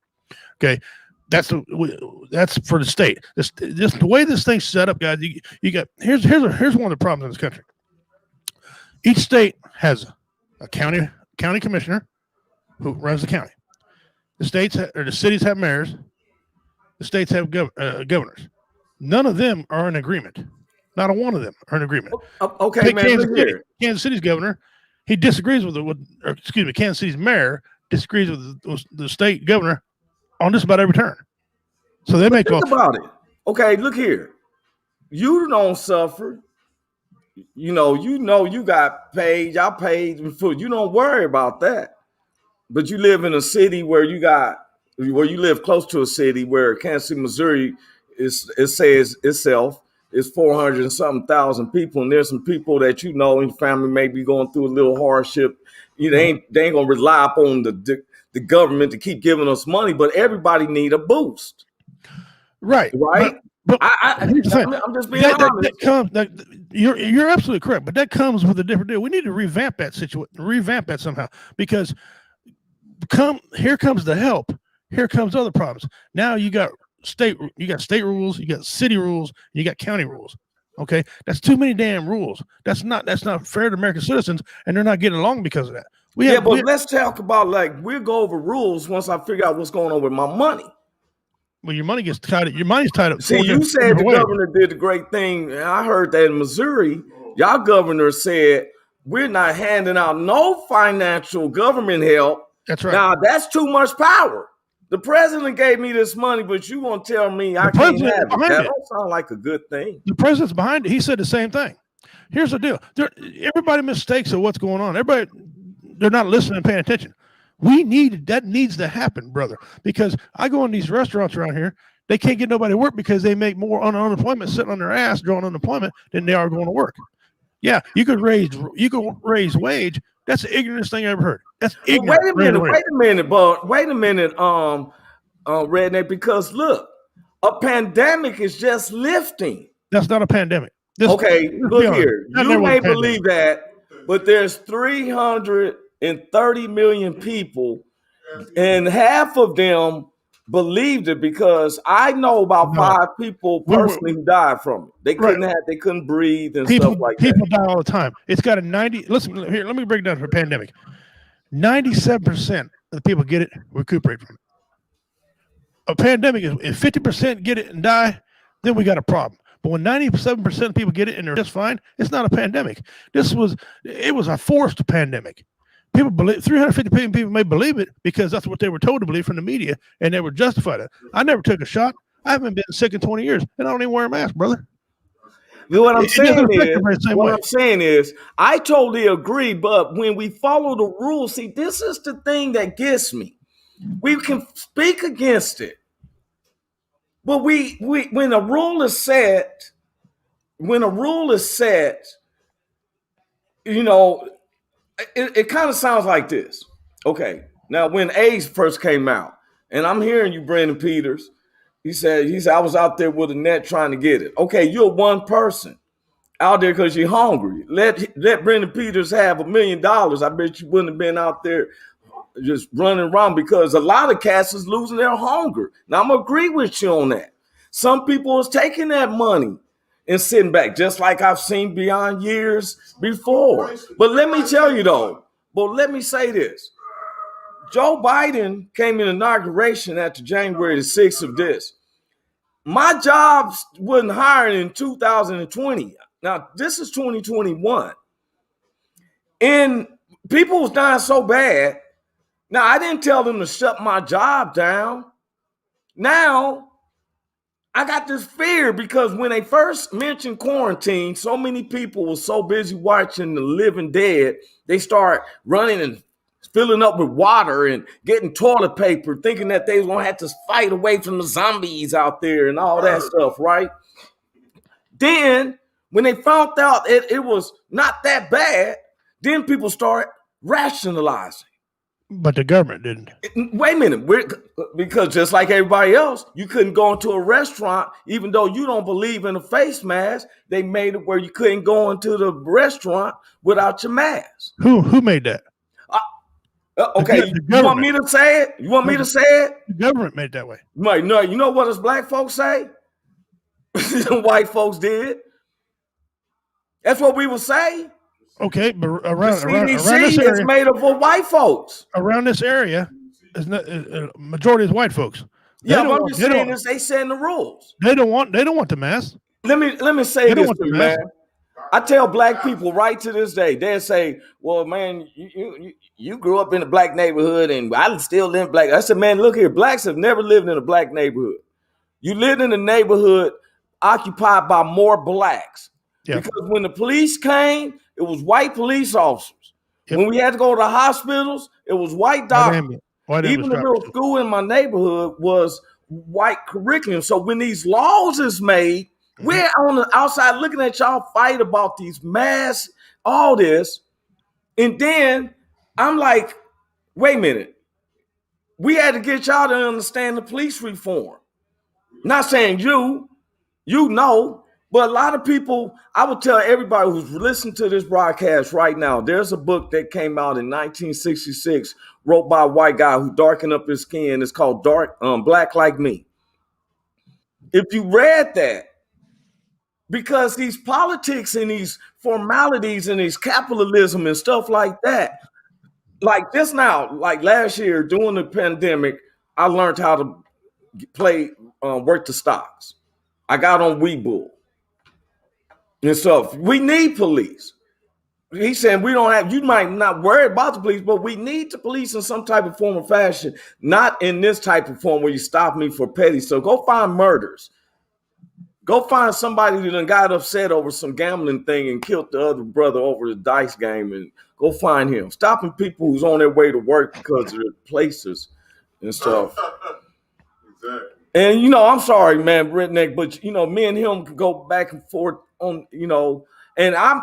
Okay, that's for the state. Just the way this thing's set up, guys. You got here's one of the problems in this country. Each state has a county commissioner who runs the county. The cities have mayors. The states have governors. None of them are in agreement. Not a one of them are in agreement. Okay, man. Kansas City's governor, he disagrees with Kansas City's mayor disagrees with the state governor on just about every turn. So they make think about it. Okay, look here. You don't suffer. You got paid. Y'all paid for. You don't worry about that. But you live in a city where you live close to a city where Kansas City, Missouri, it says itself is 400 and something thousand people, and there's some people that and your family may be going through a little hardship. They ain't gonna rely upon the government to keep giving us money, but everybody need a boost, right? But I'm just being honest. You're absolutely correct, but that comes with a different deal. We need to revamp that somehow, because here comes the help. Here comes other problems. Now you got state rules, you got city rules, you got county rules. Okay, that's too many damn rules. That's not fair to American citizens, and they're not getting along because of that. Let's talk about we'll go over rules once I figure out what's going on with my money. Well, your money gets tied up. Your money's tied up. See, you said the governor did a great thing. And I heard that in Missouri, y'all governor said we're not handing out no financial government help. That's right. Now that's too much power. The president gave me this money, but you want to tell me I can't have it? That don't sound like a good thing. The president's behind it. He said the same thing. Here's the deal. Everybody mistakes of what's going on. They're not listening and paying attention. That needs to happen, brother, because I go in these restaurants around here. They can't get nobody to work because they make more on unemployment sitting on their ass drawing unemployment than they are going to work. Yeah, you could raise wage. That's the ignorantest thing I ever heard. That's ignorant. Wait a minute, Redneck, because look, a pandemic is just lifting. That's not a pandemic. Look here. You may believe that, but there's 330 million people, and half of them believed it, because I know about 5 people personally who died from it. They couldn't breathe and stuff like that. People die all the time. It's got a 90. Listen here. Let me break it down for a pandemic. 97% of the people get it, recuperate from it. A pandemic is if 50% get it and die, then we got a problem. But when 97% of people get it and they're just fine, it's not a pandemic. It was a forced pandemic. People believe 350 million people may believe it because that's what they were told to believe from the media, and they were justified it. I never took a shot. I haven't been sick in 20 years, and I don't even wear a mask, brother. What I'm saying is, I totally agree, but when we follow the rules, see, this is the thing that gets me. We can speak against it, but when a rule is set, it kind of sounds like this. Okay, now when AIDS first came out, and I'm hearing you, Brandon Peters, he said, I was out there with a net trying to get it. Okay, you're one person out there because you're hungry. Let Brandon Peters have $1 million. I bet you wouldn't have been out there just running around, because a lot of cats is losing their hunger. Now, I'm going to agree with you on that. Some people is taking that money and sitting back, just like I've seen beyond years before. But let me tell you, though, let me say this. Joe Biden came in inauguration after January the 6th of this. My job wasn't hired in 2020. Now, this is 2021. And people was dying so bad. Now, I didn't tell them to shut my job down. Now, I got this fear because when they first mentioned quarantine, so many people were so busy watching The Living Dead, they start running and filling up with water and getting toilet paper, thinking that they was gonna have to fight away from the zombies out there and all that stuff, right? Then when they found out it was not that bad, then people start rationalizing. But the government didn't. Wait a minute, because just like everybody else, you couldn't go into a restaurant, even though you don't believe in a face mask. They made it where you couldn't go into the restaurant without your mask. Who made that? Okay, you want me to say it? You want me to say it? The government made that way. Right, no, you know what us black folks say? White folks did. That's what we would say. Okay, but around CDC this area, is made up of white folks. Around this area, is not majority is white folks. Yeah, what I'm just saying is they setting the rules. They don't want the mask. Let me say this to you, man. I tell black people right to this day, they say, well, man, you grew up in a black neighborhood and I still live in black. I said, man, look here, blacks have never lived in a black neighborhood. You lived in a neighborhood occupied by more blacks. Yep. Because when the police came, it was white police officers. Yep. When we had to go to the hospitals, it was white doctors. Even the little school in my neighborhood was white curriculum. So when these laws is made, we're on the outside looking at y'all fight about these masks, all this. And then I'm like, wait a minute. We had to get y'all to understand the police reform. Not saying you know, but a lot of people, I would tell everybody who's listening to this broadcast right now, there's a book that came out in 1966, wrote by a white guy who darkened up his skin. It's called Black Like Me. If you read that, because these politics and these formalities and these capitalism and stuff like that, like just now, like last year during the pandemic, I learned how to work the stocks. I got on Webull and stuff. We need police. He said you might not worry about the police, but we need the police in some type of form or fashion, not in this type of form where you stop me for petty. So go find murders. Go find somebody who done got upset over some gambling thing and killed the other brother over the dice game, and go find him. Stopping people who's on their way to work because of their places and stuff. Exactly. And, I'm sorry, man, Redneck, but, me and him could go back and forth on, and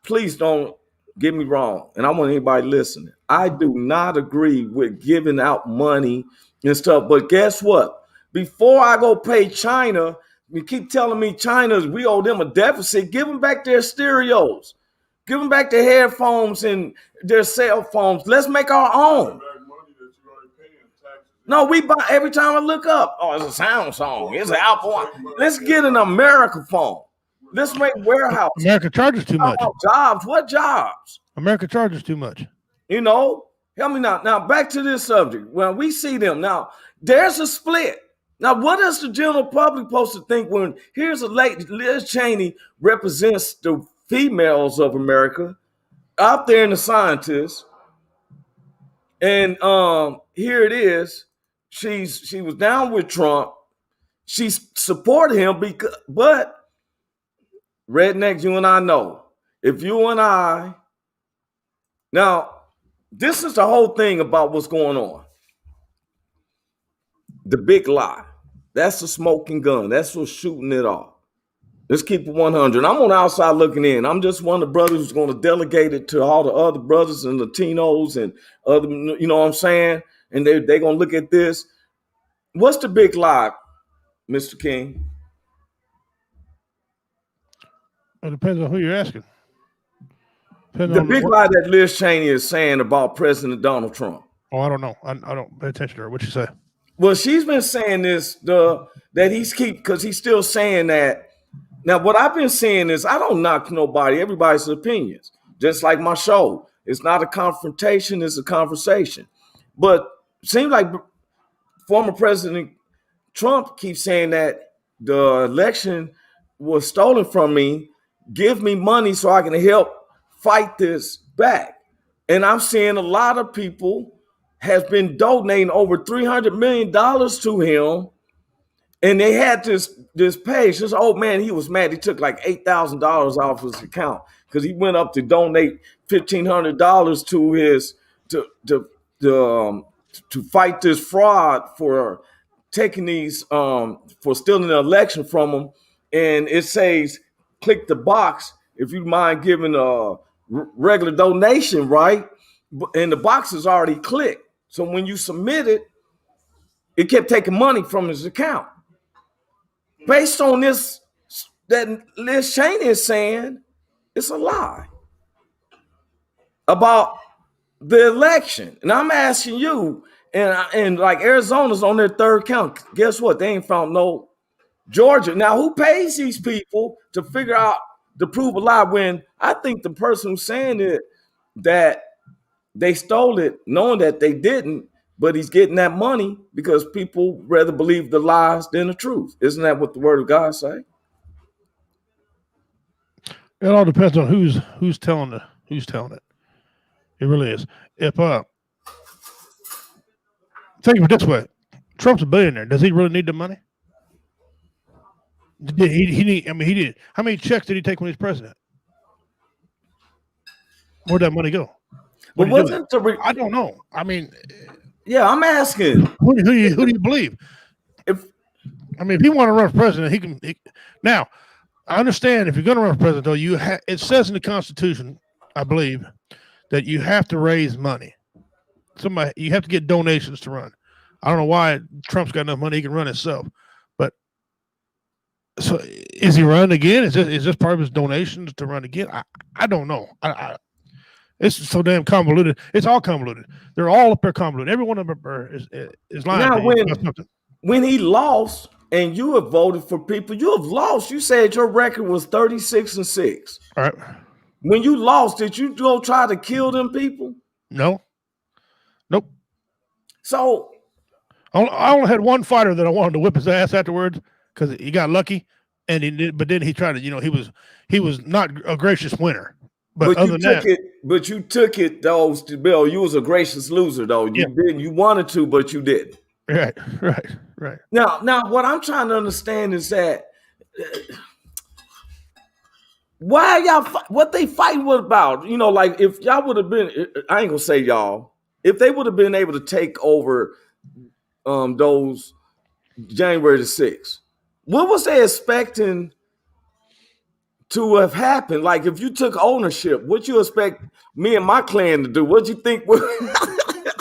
please don't get me wrong. And I want anybody listening. I do not agree with giving out money and stuff. But guess what? Before I go pay China, you keep telling me we owe them a deficit. Give them back their stereos. Give them back their headphones and their cell phones. Let's make our own. No, we buy every time I look up. Oh, it's a sound song. It's an album. Let's get an America phone. Let's make warehouses. America charges too much. Jobs. What jobs? America charges too much. Help me now. Now, back to this subject. When we see them, now, there's a split. Now, what is the general public supposed to think when here's a lady, Liz Cheney represents the females of America out there in the scientists. And here it is. She was down with Trump. She supported him but Redneck, you and I know. If you and I, now, this is the whole thing about what's going on. The big lie. That's the smoking gun. That's what's shooting it off. Let's keep it 100. I'm on the outside looking in. I'm just one of the brothers who's going to delegate it to all the other brothers and Latinos and other, you know what I'm saying? And they're going to look at this. What's the big lie, Mr. King? It depends on who you're asking. The big lie that Liz Cheney is saying about President Donald Trump. Oh, I don't know. I don't pay attention to her. What'd she say? Well, she's been saying this, that because he's still saying that. Now, what I've been saying is I don't knock nobody, everybody's opinions. Just like my show. It's not a confrontation, it's a conversation. But it seems like former President Trump keeps saying that the election was stolen from me. Give me money so I can help fight this back. And I'm seeing a lot of people has been donating over $300 million to him And they had this page. This old man, he was mad. He took like $8,000 off his account because he went up to donate $1,500 to his to fight this fraud for taking these for stealing the election from him. And it says, click the box if you mind giving a regular donation, right? And the box is already clicked. So when you submit it, it kept taking money from his account. Based on this, that Liz Cheney is saying, it's a lie about the election. And I'm asking you, and like Arizona's on their third count. Guess what? They ain't found no Georgia. Now, who pays these people to figure out, to prove a lie, when I think the person who's saying it, that they stole it knowing that they didn't, but he's getting that money because people rather believe the lies than the truth. Isn't that what the word of God say? It all depends on who's telling it. It really is. If think of it this way, Trump's a billionaire. Does he really need the money? He need. I mean, he did. How many checks did he take when he was president? Where'd that money go? But wasn't I don't know. I mean, yeah, I'm asking. Who do you believe? If he want to run for president, he can. Now, I understand if you're going to run for president, though, it says in the Constitution, I believe, that you have to raise money. You have to get donations to run. I don't know why Trump's got enough money he can run himself, but so is he running again? Is this part of his donations to run again? I don't know. It's so damn convoluted. It's all convoluted. They're all up there convoluted. Every one of them is lying. Now, when he lost, and you have voted for people, you have lost. You said your record was 36-6. All right. When you lost, did you go try to kill them people? No. Nope. So I only had one fighter that I wanted to whip his ass afterwards because he got lucky, and he did. But then he tried to. He was not a gracious winner. But other than that, but you took it though, Bill. You was a gracious loser though. You didn't. You wanted to, but you didn't. Right. Now, what I'm trying to understand is that why y'all? What they fighting about? Like if y'all would have been, I ain't gonna say y'all. If they would have been able to take over those January the 6th, what was they expecting to have happened? Like if you took ownership, what you expect me and my clan to do? What you think?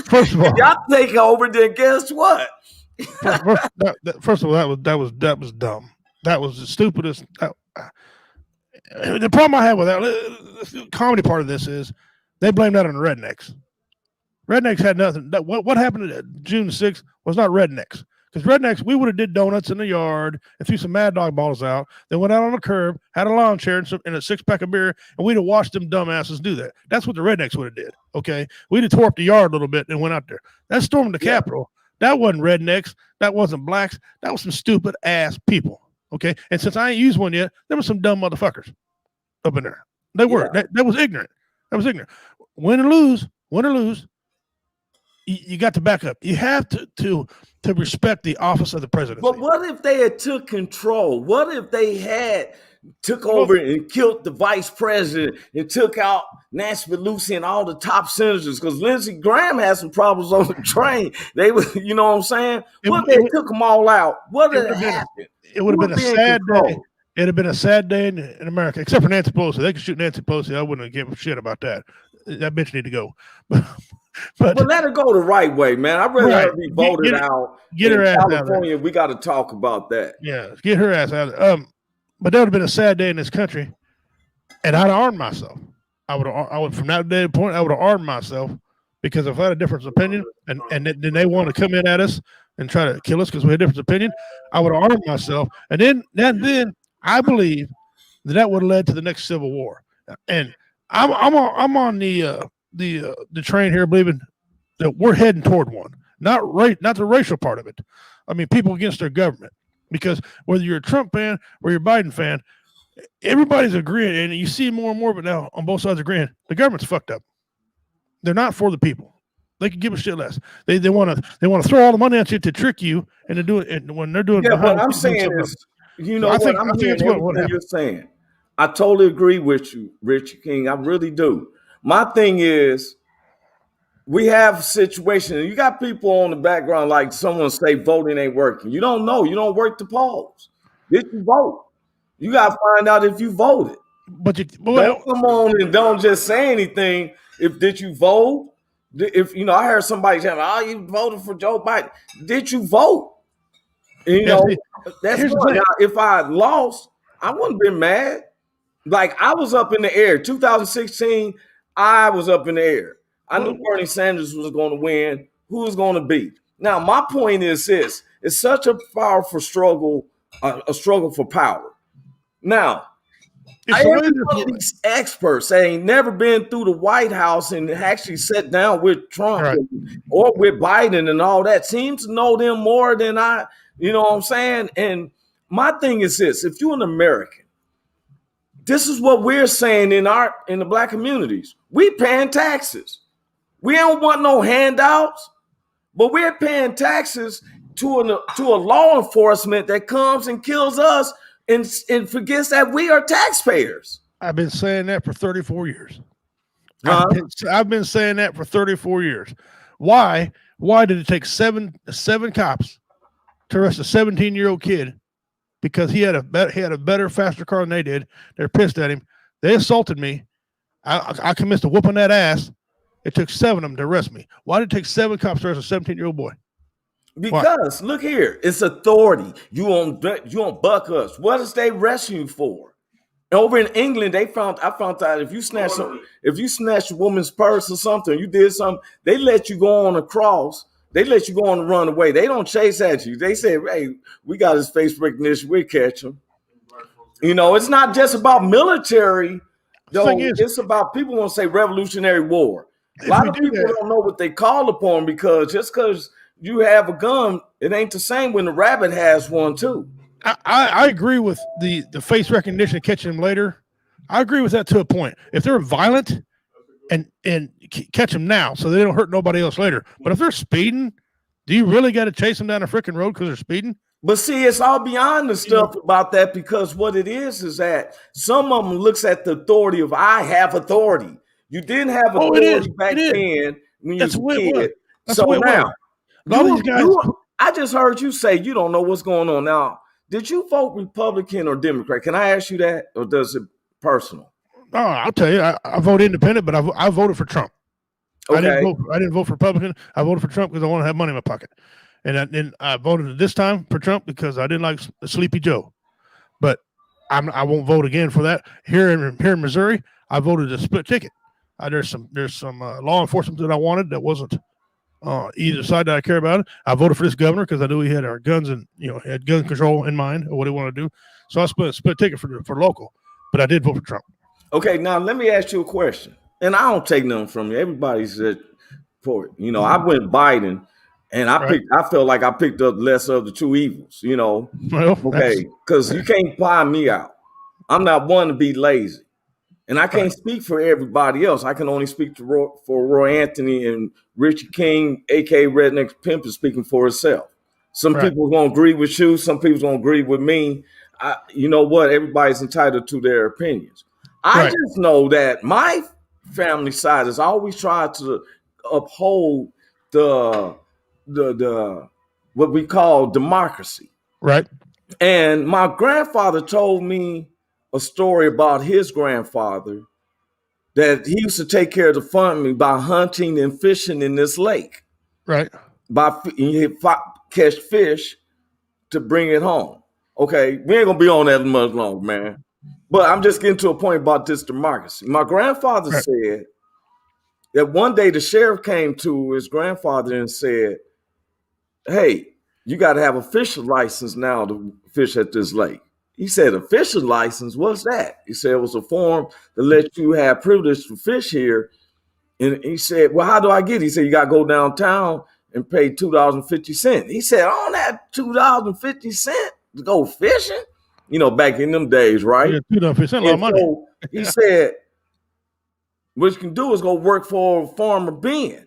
First of all, if y'all take over, then guess what? First of all, that was dumb. That was the stupidest. The problem I have with that, the comedy part of this is they blame that on the rednecks. Rednecks had nothing. What happened to June 6th was not rednecks. Because rednecks, we would have did donuts in the yard and threw some Mad Dog bottles out. They went out on the curb, had a lawn chair and a 6-pack of beer, and we'd have watched them dumbasses do that. That's what the rednecks would have did. Okay, we'd have tore up the yard a little bit and went out there. That stormed the Capitol. That wasn't rednecks. That wasn't blacks. That was some stupid ass people. Okay, and since I ain't used one yet, there were some dumb motherfuckers up in there. They were. That was ignorant. That was ignorant. Win or lose. You got to back up. You have to respect the office of the presidency. But what if they had took control? What if they had took over and killed the vice president and took out Nancy Pelosi and all the top senators? Because Lindsey Graham had some problems on the train. They were, you know what I'm saying? What if they took them all out? What would have happened? It would have been a sad day. It'd have been a sad day in America, except for Nancy Pelosi. They could shoot Nancy Pelosi. I wouldn't give a shit about that. That bitch need to go. But let her go the right way, man. I'd rather her be voted out. Get her ass out of California. We got to talk about that. Yeah, get her ass out of there. But that would have been a sad day in this country, and I'd armed myself. I would from that day point, I would have armed myself because if I had a different opinion, and then they want to come in at us and try to kill us because we had a different opinion, I would have armed myself, and then I believe that would have led to the next civil war. And I'm on the train here, believing that we're heading toward one. Not the racial part of it. I mean, people against their government. Because whether you're a Trump fan or you're a Biden fan, everybody's agreeing, and you see more and more of it now on both sides agreeing. The government's fucked up. They're not for the people. They could give a shit less. They want to throw all the money at you to trick you and to do it. And when they're doing, Yeah, what I'm saying is, you know what? I'm hearing everything you're saying. I totally agree with you, Richie King. I really do. My thing is, we have a situation, and you got people on the background like someone say voting ain't working. You don't know. You don't work the polls. Did you vote? You got to find out if you voted. But don't come on and don't just say anything. If did you vote? If you know, I heard somebody saying, "Oh, you voted for Joe Biden." Did you vote? And, you know, that's fine. Now, if I lost, I wouldn't have been mad. Like I was up in the air. 2016, I was up in the air. I knew Bernie Sanders was going to win. Who was going to beat? Now, my point is this: it's such a powerful struggle, a struggle for power. Now, I heard one of these experts that ain't never been through the White House and actually sat down with Trump or with Biden and all that seems to know them more than I, you know what I'm saying? And my thing is this: if you're an American, this is what we're saying in the black communities. We paying taxes. We don't want no handouts, but we're paying taxes to a law enforcement that comes and kills us and forgets that we are taxpayers. I've been saying that for 34 years. I've been saying that for 34 years. Why did it take seven cops to arrest a 17-year-old kid because he had a better, faster car than they did? They're pissed at him. They assaulted me. I commenced to whooping that ass. It took 7 of them to arrest me. Why did it take 7 cops to arrest a 17-year-old boy? Because look here, it's authority. You won't buck us. What is they arresting you for? Over in England, I found out if you snatch a woman's purse or something, you did something, they let you go on a cross. They let you go on the runaway. They don't chase at you. They say, "Hey, we got his face recognition. We'll catch him." You know, it's not just about military. Though it's about people want to say Revolutionary War. A lot of people don't know what they call upon because just because you have a gun, it ain't the same when the rabbit has one too. I agree with the face recognition and catching them later. I agree with that to a point. If they're violent and catch them now so they don't hurt nobody else later. But if they're speeding, do you really got to chase them down a freaking road because they're speeding? But see, it's all beyond the stuff about that because what it is that some of them looks at the authority of I have authority. You didn't have authority back then when you were a kid. So now, I just heard you say you don't know what's going on. Now, did you vote Republican or Democrat? Can I ask you that, or does it personal? Oh, I'll tell you, I voted independent, but I voted for Trump. Okay. I didn't vote for Republican. I voted for Trump because I want to have money in my pocket. And then I voted this time for Trump because I didn't like Sleepy Joe. But I won't vote again for that. Here in Missouri, I voted a split ticket. There's some law enforcement that I wanted that wasn't either side that I care about. I voted for this governor because I knew he had our guns and had gun control in mind or what he wanted to do. So I split ticket for local, but I did vote for Trump. Okay, now let me ask you a question, and I don't take nothing from you. Everybody said for it. I went Biden, and I felt like I picked up less of the two evils. Well, okay, because you can't buy me out. I'm not one to be lazy. And I can't speak for everybody else. I can only speak for Roy Anthony and Richie King, a.k.a. Redneck Pimp, is speaking for himself. Some people are going to agree with you. Some people are going to agree with me. You know what? Everybody's entitled to their opinions. I just know that my family side has always tried to uphold the what we call democracy. Right. And my grandfather told me a story about his grandfather that he used to take care of the family by hunting and fishing in this lake. Right. He'd catch fish to bring it home. Okay, we ain't gonna be on that much longer, man. But I'm just getting to a point about this democracy. My grandfather said that one day the sheriff came to his grandfather and said, "Hey, you got to have a fishing license now to fish at this lake." He said, "A fishing license? What's that?" He said, "It was a form to let you have privilege to fish here." And he said, "Well, how do I get it?" He said, "You got to go downtown and pay $2.50. He said, "On that $2.50 to go fishing?" Back in them days, right? Yeah, $2.50, a lot of money. So he said, "What you can do is go work for Farmer Ben."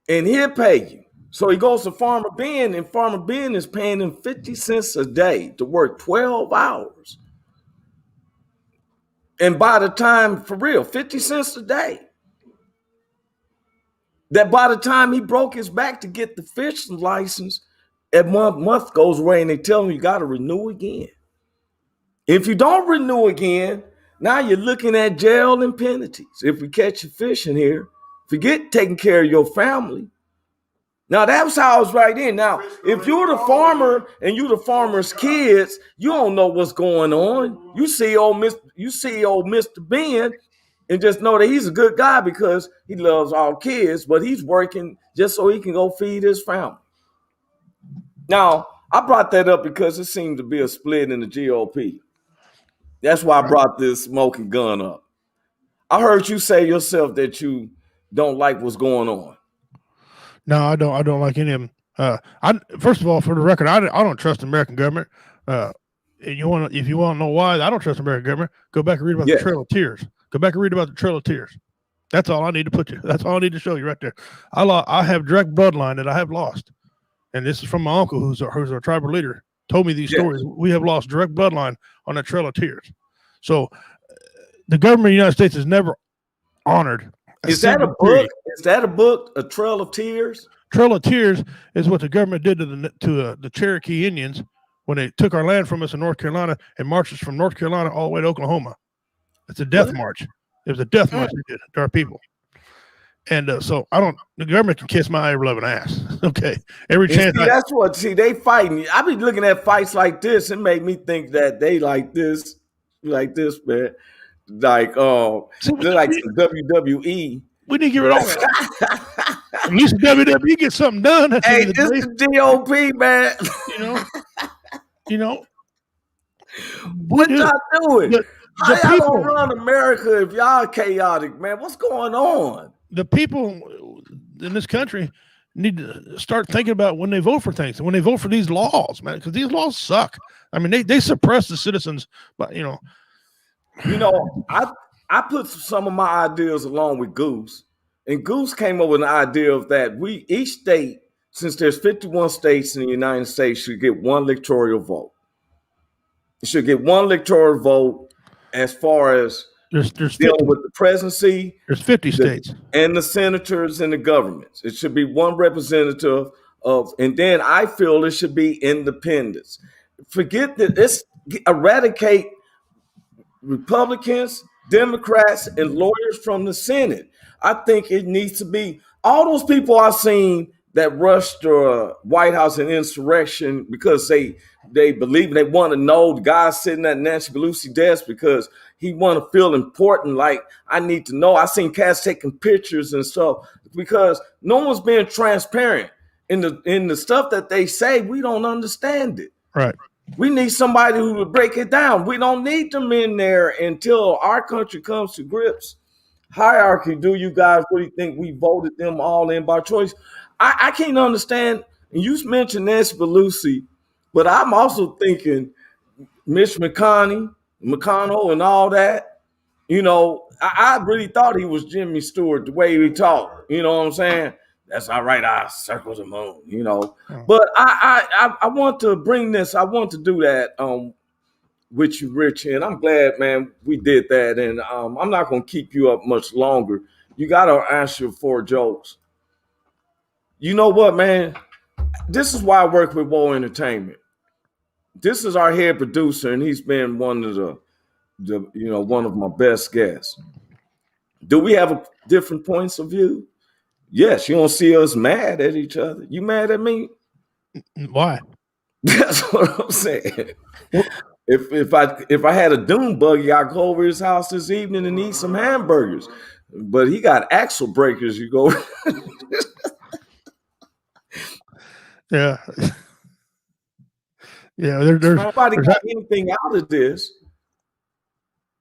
and he'll pay you. So he goes to Farmer Ben, and Farmer Ben is paying him 50 cents a day to work 12 hours. And by the time, for real, 50 cents a day. That by the time he broke his back to get the fishing license, that month goes away and they tell him you got to renew again. If you don't renew again, now you're looking at jail and penalties. If we catch you fishing here, forget taking care of your family. Now, that was how I was right in. Now, if you're the farmer and you're the farmer's kids, you don't know what's going on. You see old Mr. Ben and just know that he's a good guy because he loves all kids, but he's working just so he can go feed his family. Now, I brought that up because it seemed to be a split in the GOP. That's why I brought this smoking gun up. I heard you say yourself that you don't like what's going on. No, I don't. I don't like any of them. First of all, for the record, I don't trust the American government. If you want to know why I don't trust the American government, go back and read about the Trail of Tears. Go back and read about the Trail of Tears. That's all I need to put you. That's all I need to show you right there. I have direct bloodline that I have lost, and this is from my uncle, who's our tribal leader. Told me these stories. We have lost direct bloodline on that Trail of Tears. So, the government of the United States has never honored. Is that a book? Is that a book? A Trail of Tears? Trail of Tears is what the government did to the Cherokee Indians when they took our land from us in North Carolina and marched us from North Carolina all the way to Oklahoma. It's a death march. It was a death march they did to our people. And so the government can kiss my ever-loving ass. Okay. Every chance. They fighting. I be looking at fights like this and make me think that they like this, man. Like they're like some WWE. We need to give it off. At least WWE get something done. Hey, this is the GOP, man. You know. What y'all doing? How y'all gonna run America if y'all chaotic, man? What's going on? The people in this country need to start thinking about when they vote for things, when they vote for these laws, man, because these laws suck. I mean, they suppress the citizens, but I put some of my ideas along with Goose, and Goose came up with an idea of that each state, since there's 51 states in the United States, should get one electoral vote. It should get one electoral vote as far as there's dealing with the presidency. There's 50 states. And the senators and the governments. It should be one representative of, and then I feel it should be independents. Forget that. Let's eradicate Republicans, Democrats, and lawyers from the Senate. I think it needs to be all those people I've seen that rushed the White House in insurrection because they believe they want to know the guy sitting at Nancy Pelosi's desk because he want to feel important. Like, I need to know. I seen cats taking pictures and stuff because no one's being transparent in the stuff that they say. We don't understand it. Right. We need somebody who will break it down. We don't need them in there until our country comes to grips. Hierarchy, do you guys really think we voted them all in by choice? I can't understand. And you mentioned Nancy Pelosi, but I'm also thinking Mitch McConnell and all that. I really thought he was Jimmy Stewart, the way he talked. You know what I'm saying? That's all right. I circle the moon, But I want to bring this. I want to do that with you, Richie, and I'm glad, man, we did that. And I'm not going to keep you up much longer. You got to answer 4 jokes. You know what, man? This is why I work with Woe Entertainment. This is our head producer, and he's been one of one of my best guests. Do we have different points of view? Yes. You don't see us mad at each other. You mad at me? Why? That's what I'm saying. If I had a dune buggy, I'd go over his house this evening and eat some hamburgers. But he got axle breakers. You go. Yeah. Yeah. There's nobody got anything out of this.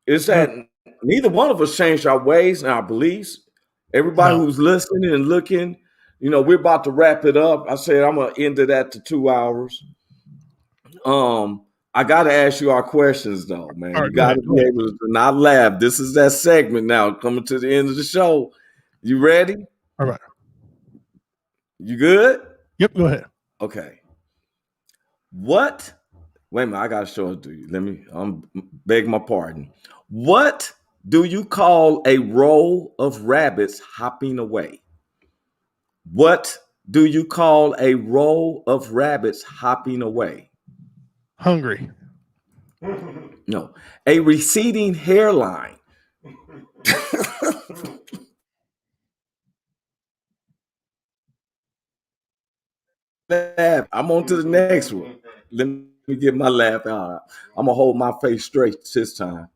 It's that neither one of us changed our ways and our beliefs. Everybody who's listening and looking, we're about to wrap it up. I said I'm gonna end it at the 2 hours. I gotta ask you our questions though, man. You gotta be able to not laugh. This is that segment now, coming to the end of the show. You ready? All right. You good? Yep, go ahead. Okay. What? Wait a minute, I gotta show it to you. I'm beg my pardon. What do you call a row of rabbits hopping away? What do you call a row of rabbits hopping away? Hungry. No, a receding hairline. I'm on to the next one. Let me get my laugh out. I'm gonna hold my face straight this time.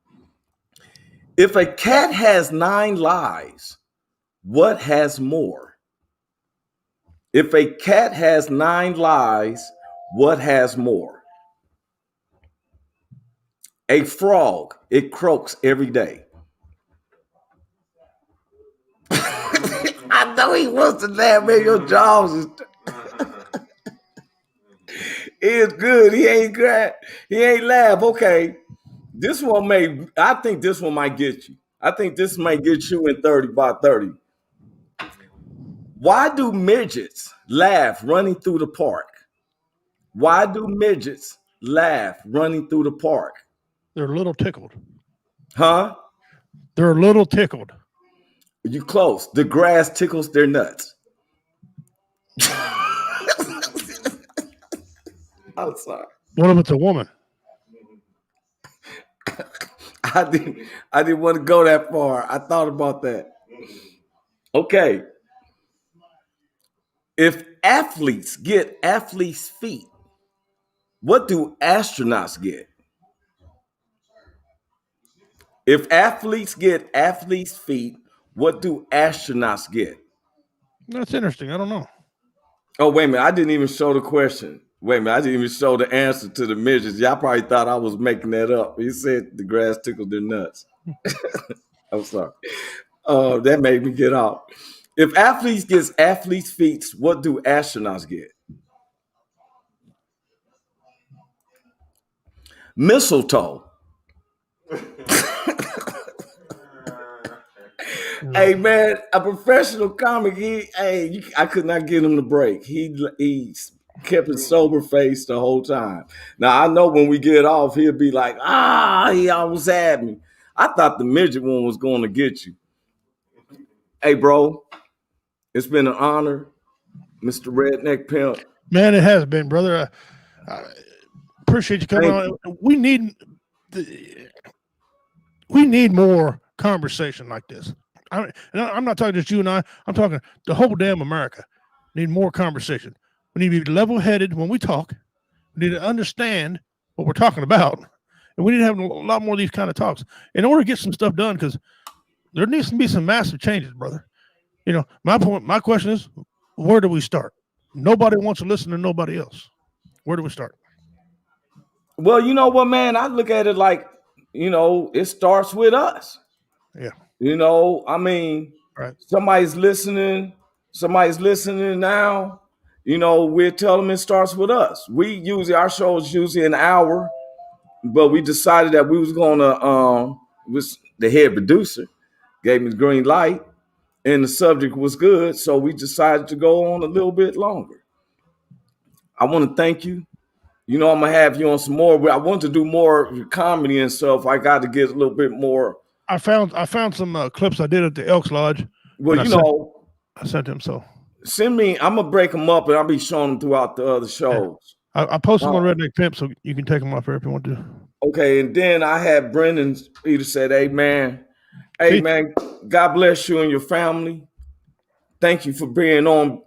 If a cat has 9 lives, what has more? If a cat has 9 lives, what has more? A frog. It croaks every day. I know he wants to laugh, man. Your jaws is. It's good. He ain't glad. He ain't laugh. Okay. I think this one might get you. I think this might get you in 30 by 30. Why do midgets laugh running through the park? Why do midgets laugh running through the park? They're a little tickled. Huh? They're a little tickled. You close. The grass tickles their nuts. I'm sorry. What if it's a woman? I didn't want to go that far. I thought about that. Okay. If athletes get athletes' feet, what do astronauts get? If athletes get athletes' feet, what do astronauts get? That's interesting. I don't know. Oh, wait a minute. I didn't even show the question. Wait a minute. I didn't even show the answer to the midgets. Y'all probably thought I was making that up. You said the grass tickled their nuts. I'm sorry. That made me get off. If athletes get athletes' feet, what do astronauts get? Mistletoe. Hey man, a professional comic. I could not get him to break. He kept his sober face the whole time. Now I know when we get off, he'll be like, he almost had me. I thought the midget one was going to get you. Hey bro, it's been an honor, Mr. Redneck Pimp. Man, it has been, brother. I appreciate you coming on. We need more conversation like this. I'm not talking just you and I. I'm talking the whole damn America. Need more conversation. We need to be level-headed when we talk. We need to understand what we're talking about, and we need to have a lot more of these kind of talks in order to get some stuff done. Because there needs to be some massive changes, brother. You know, my question is, where do we start? Nobody wants to listen to nobody else. Where do we start? Well, you know what, man? I look at it like, it starts with us. Yeah. I mean, right. Somebody's listening now. We're telling them it starts with us. Our show is usually an hour, but we decided that we was gonna the head producer gave me the green light and the subject was good, so we decided to go on a little bit longer. I want to thank you. I'm gonna have you on some more. I want to do more comedy and stuff. I got to get a little bit more. I found some clips I did at the Elks Lodge. Well, I sent them. So send me. I'm gonna break them up and I'll be showing them throughout the other shows. Yeah. I post them on Redneck Pimp, so you can take them off here if you want to. Okay, and then I had Brendan Peter said, "Hey man, God bless you and your family. Thank you for being on,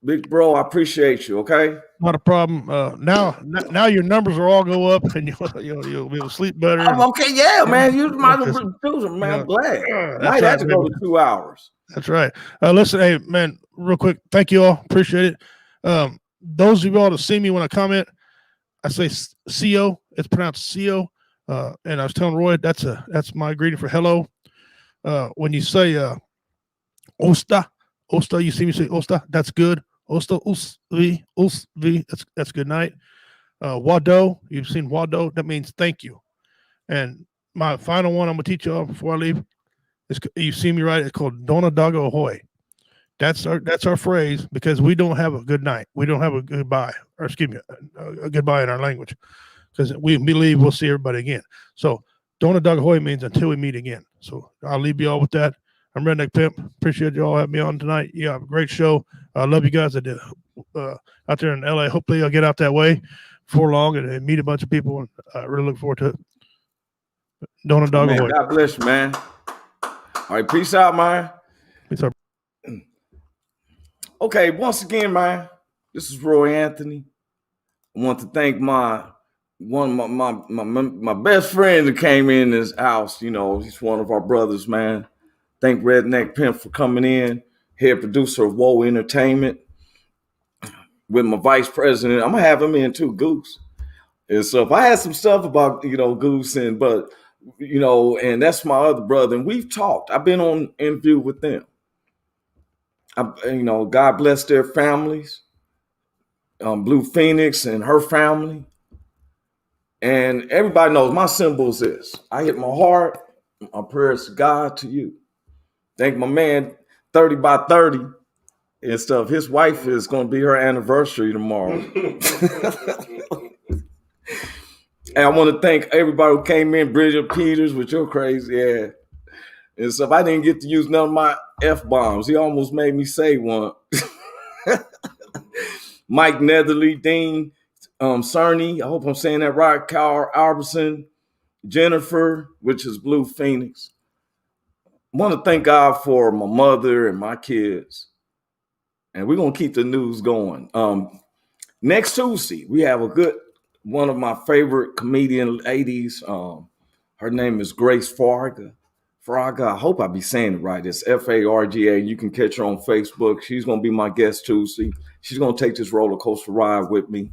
big bro. I appreciate you. Okay." Not a problem. Now your numbers will all go up, and you'll be able to sleep better. Okay, yeah, man. You're my producer, man. I'm glad. Might have to go to 2 hours. That's right. Listen, hey, man, real quick. Thank you all. Appreciate it. Those of you all that see me when I comment, I say CO. It's pronounced CO. And I was telling Roy that's my greeting for hello. When you say Osta, you see me say Osta. That's good. Osta usvi, that's good night. Wado, you've seen Wado, that means thank you. And my final one I'm gonna teach you all before I leave is, you see me right, it's called Dona Dago Ahoy. That's our phrase, because we don't have a good night. We don't have a goodbye, or excuse me, a goodbye in our language, because we believe we'll see everybody again. So Dona Dog Hoy means until we meet again. So I'll leave you all with that. I'm Redneck Pimp. Appreciate you all having me on tonight. Yeah, have a great show. I love you guys out there in LA. Hopefully I'll get out that way before long and meet a bunch of people. And I really look forward to it. Dona Dog Hoy. God bless you, man. All right, peace out, man. Peace out. Okay, once again, man, this is Roy Anthony. I want to thank my best friend that came in this house. You know, he's one of our brothers, man. Thank Redneck Pimp for coming in, head producer of Woe Entertainment, with my vice president. I'm gonna have him in too, Goose. And so if I had some stuff about, Goose and that's my other brother, and we've talked. I've been on interview with them. God bless their families. Blue Phoenix and her family. And everybody knows my symbol is this. I hit my heart, my prayers to God, to you. Thank my man, 30 by 30 and stuff. His wife is going to be her anniversary tomorrow. And I want to thank everybody who came in. Bridget Peters with your crazy ass and stuff. I didn't get to use none of my F-bombs. He almost made me say one. Mike Netherly, Dean Cerny, I hope I'm saying that right, Carl Albertson, Jennifer, which is Blue Phoenix. I want to thank God for my mother and my kids. And we're going to keep the news going. Next Tuesday, we have one of my favorite comedian ladies. Her name is Grace Farga. I hope I be saying it right. It's Farga. You can catch her on Facebook. She's going to be my guest Tuesday. She's going to take this roller coaster ride with me.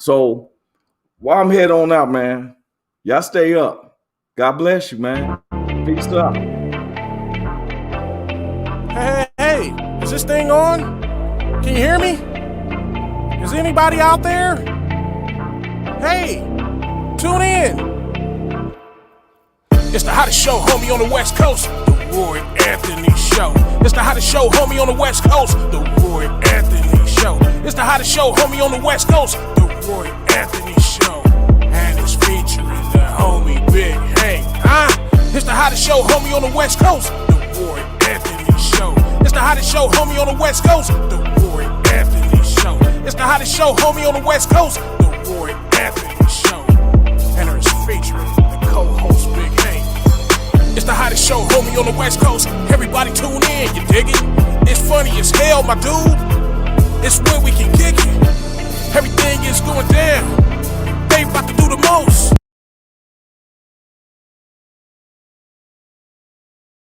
So while I'm heading on out, man, y'all stay up. God bless you, man. Peace out. Hey, is this thing on? Can you hear me? Is anybody out there? Hey, tune in. It's the hottest show, homie, on the West Coast. The Roy Anthony Show. It's the hottest show, homie, on the West Coast. The Roy Anthony Show. It's the hottest show, homie, on the West Coast. The Roy Anthony Show. And it's featuring the homie Vick. Hey, it's the hottest show, homie, on the West Coast. The Roy Anthony Show. It's the hottest show, homie, on the West Coast. The Roy Anthony Show. It's the hottest show, homie, on the West Coast. The Roy Anthony Show. And it's featuring the co-host Big Hank. It's the hottest show, homie, on the West Coast. Everybody tune in, you dig it? It's funny as hell, my dude. It's where we can kick it. Everything is going down. They about to do the most.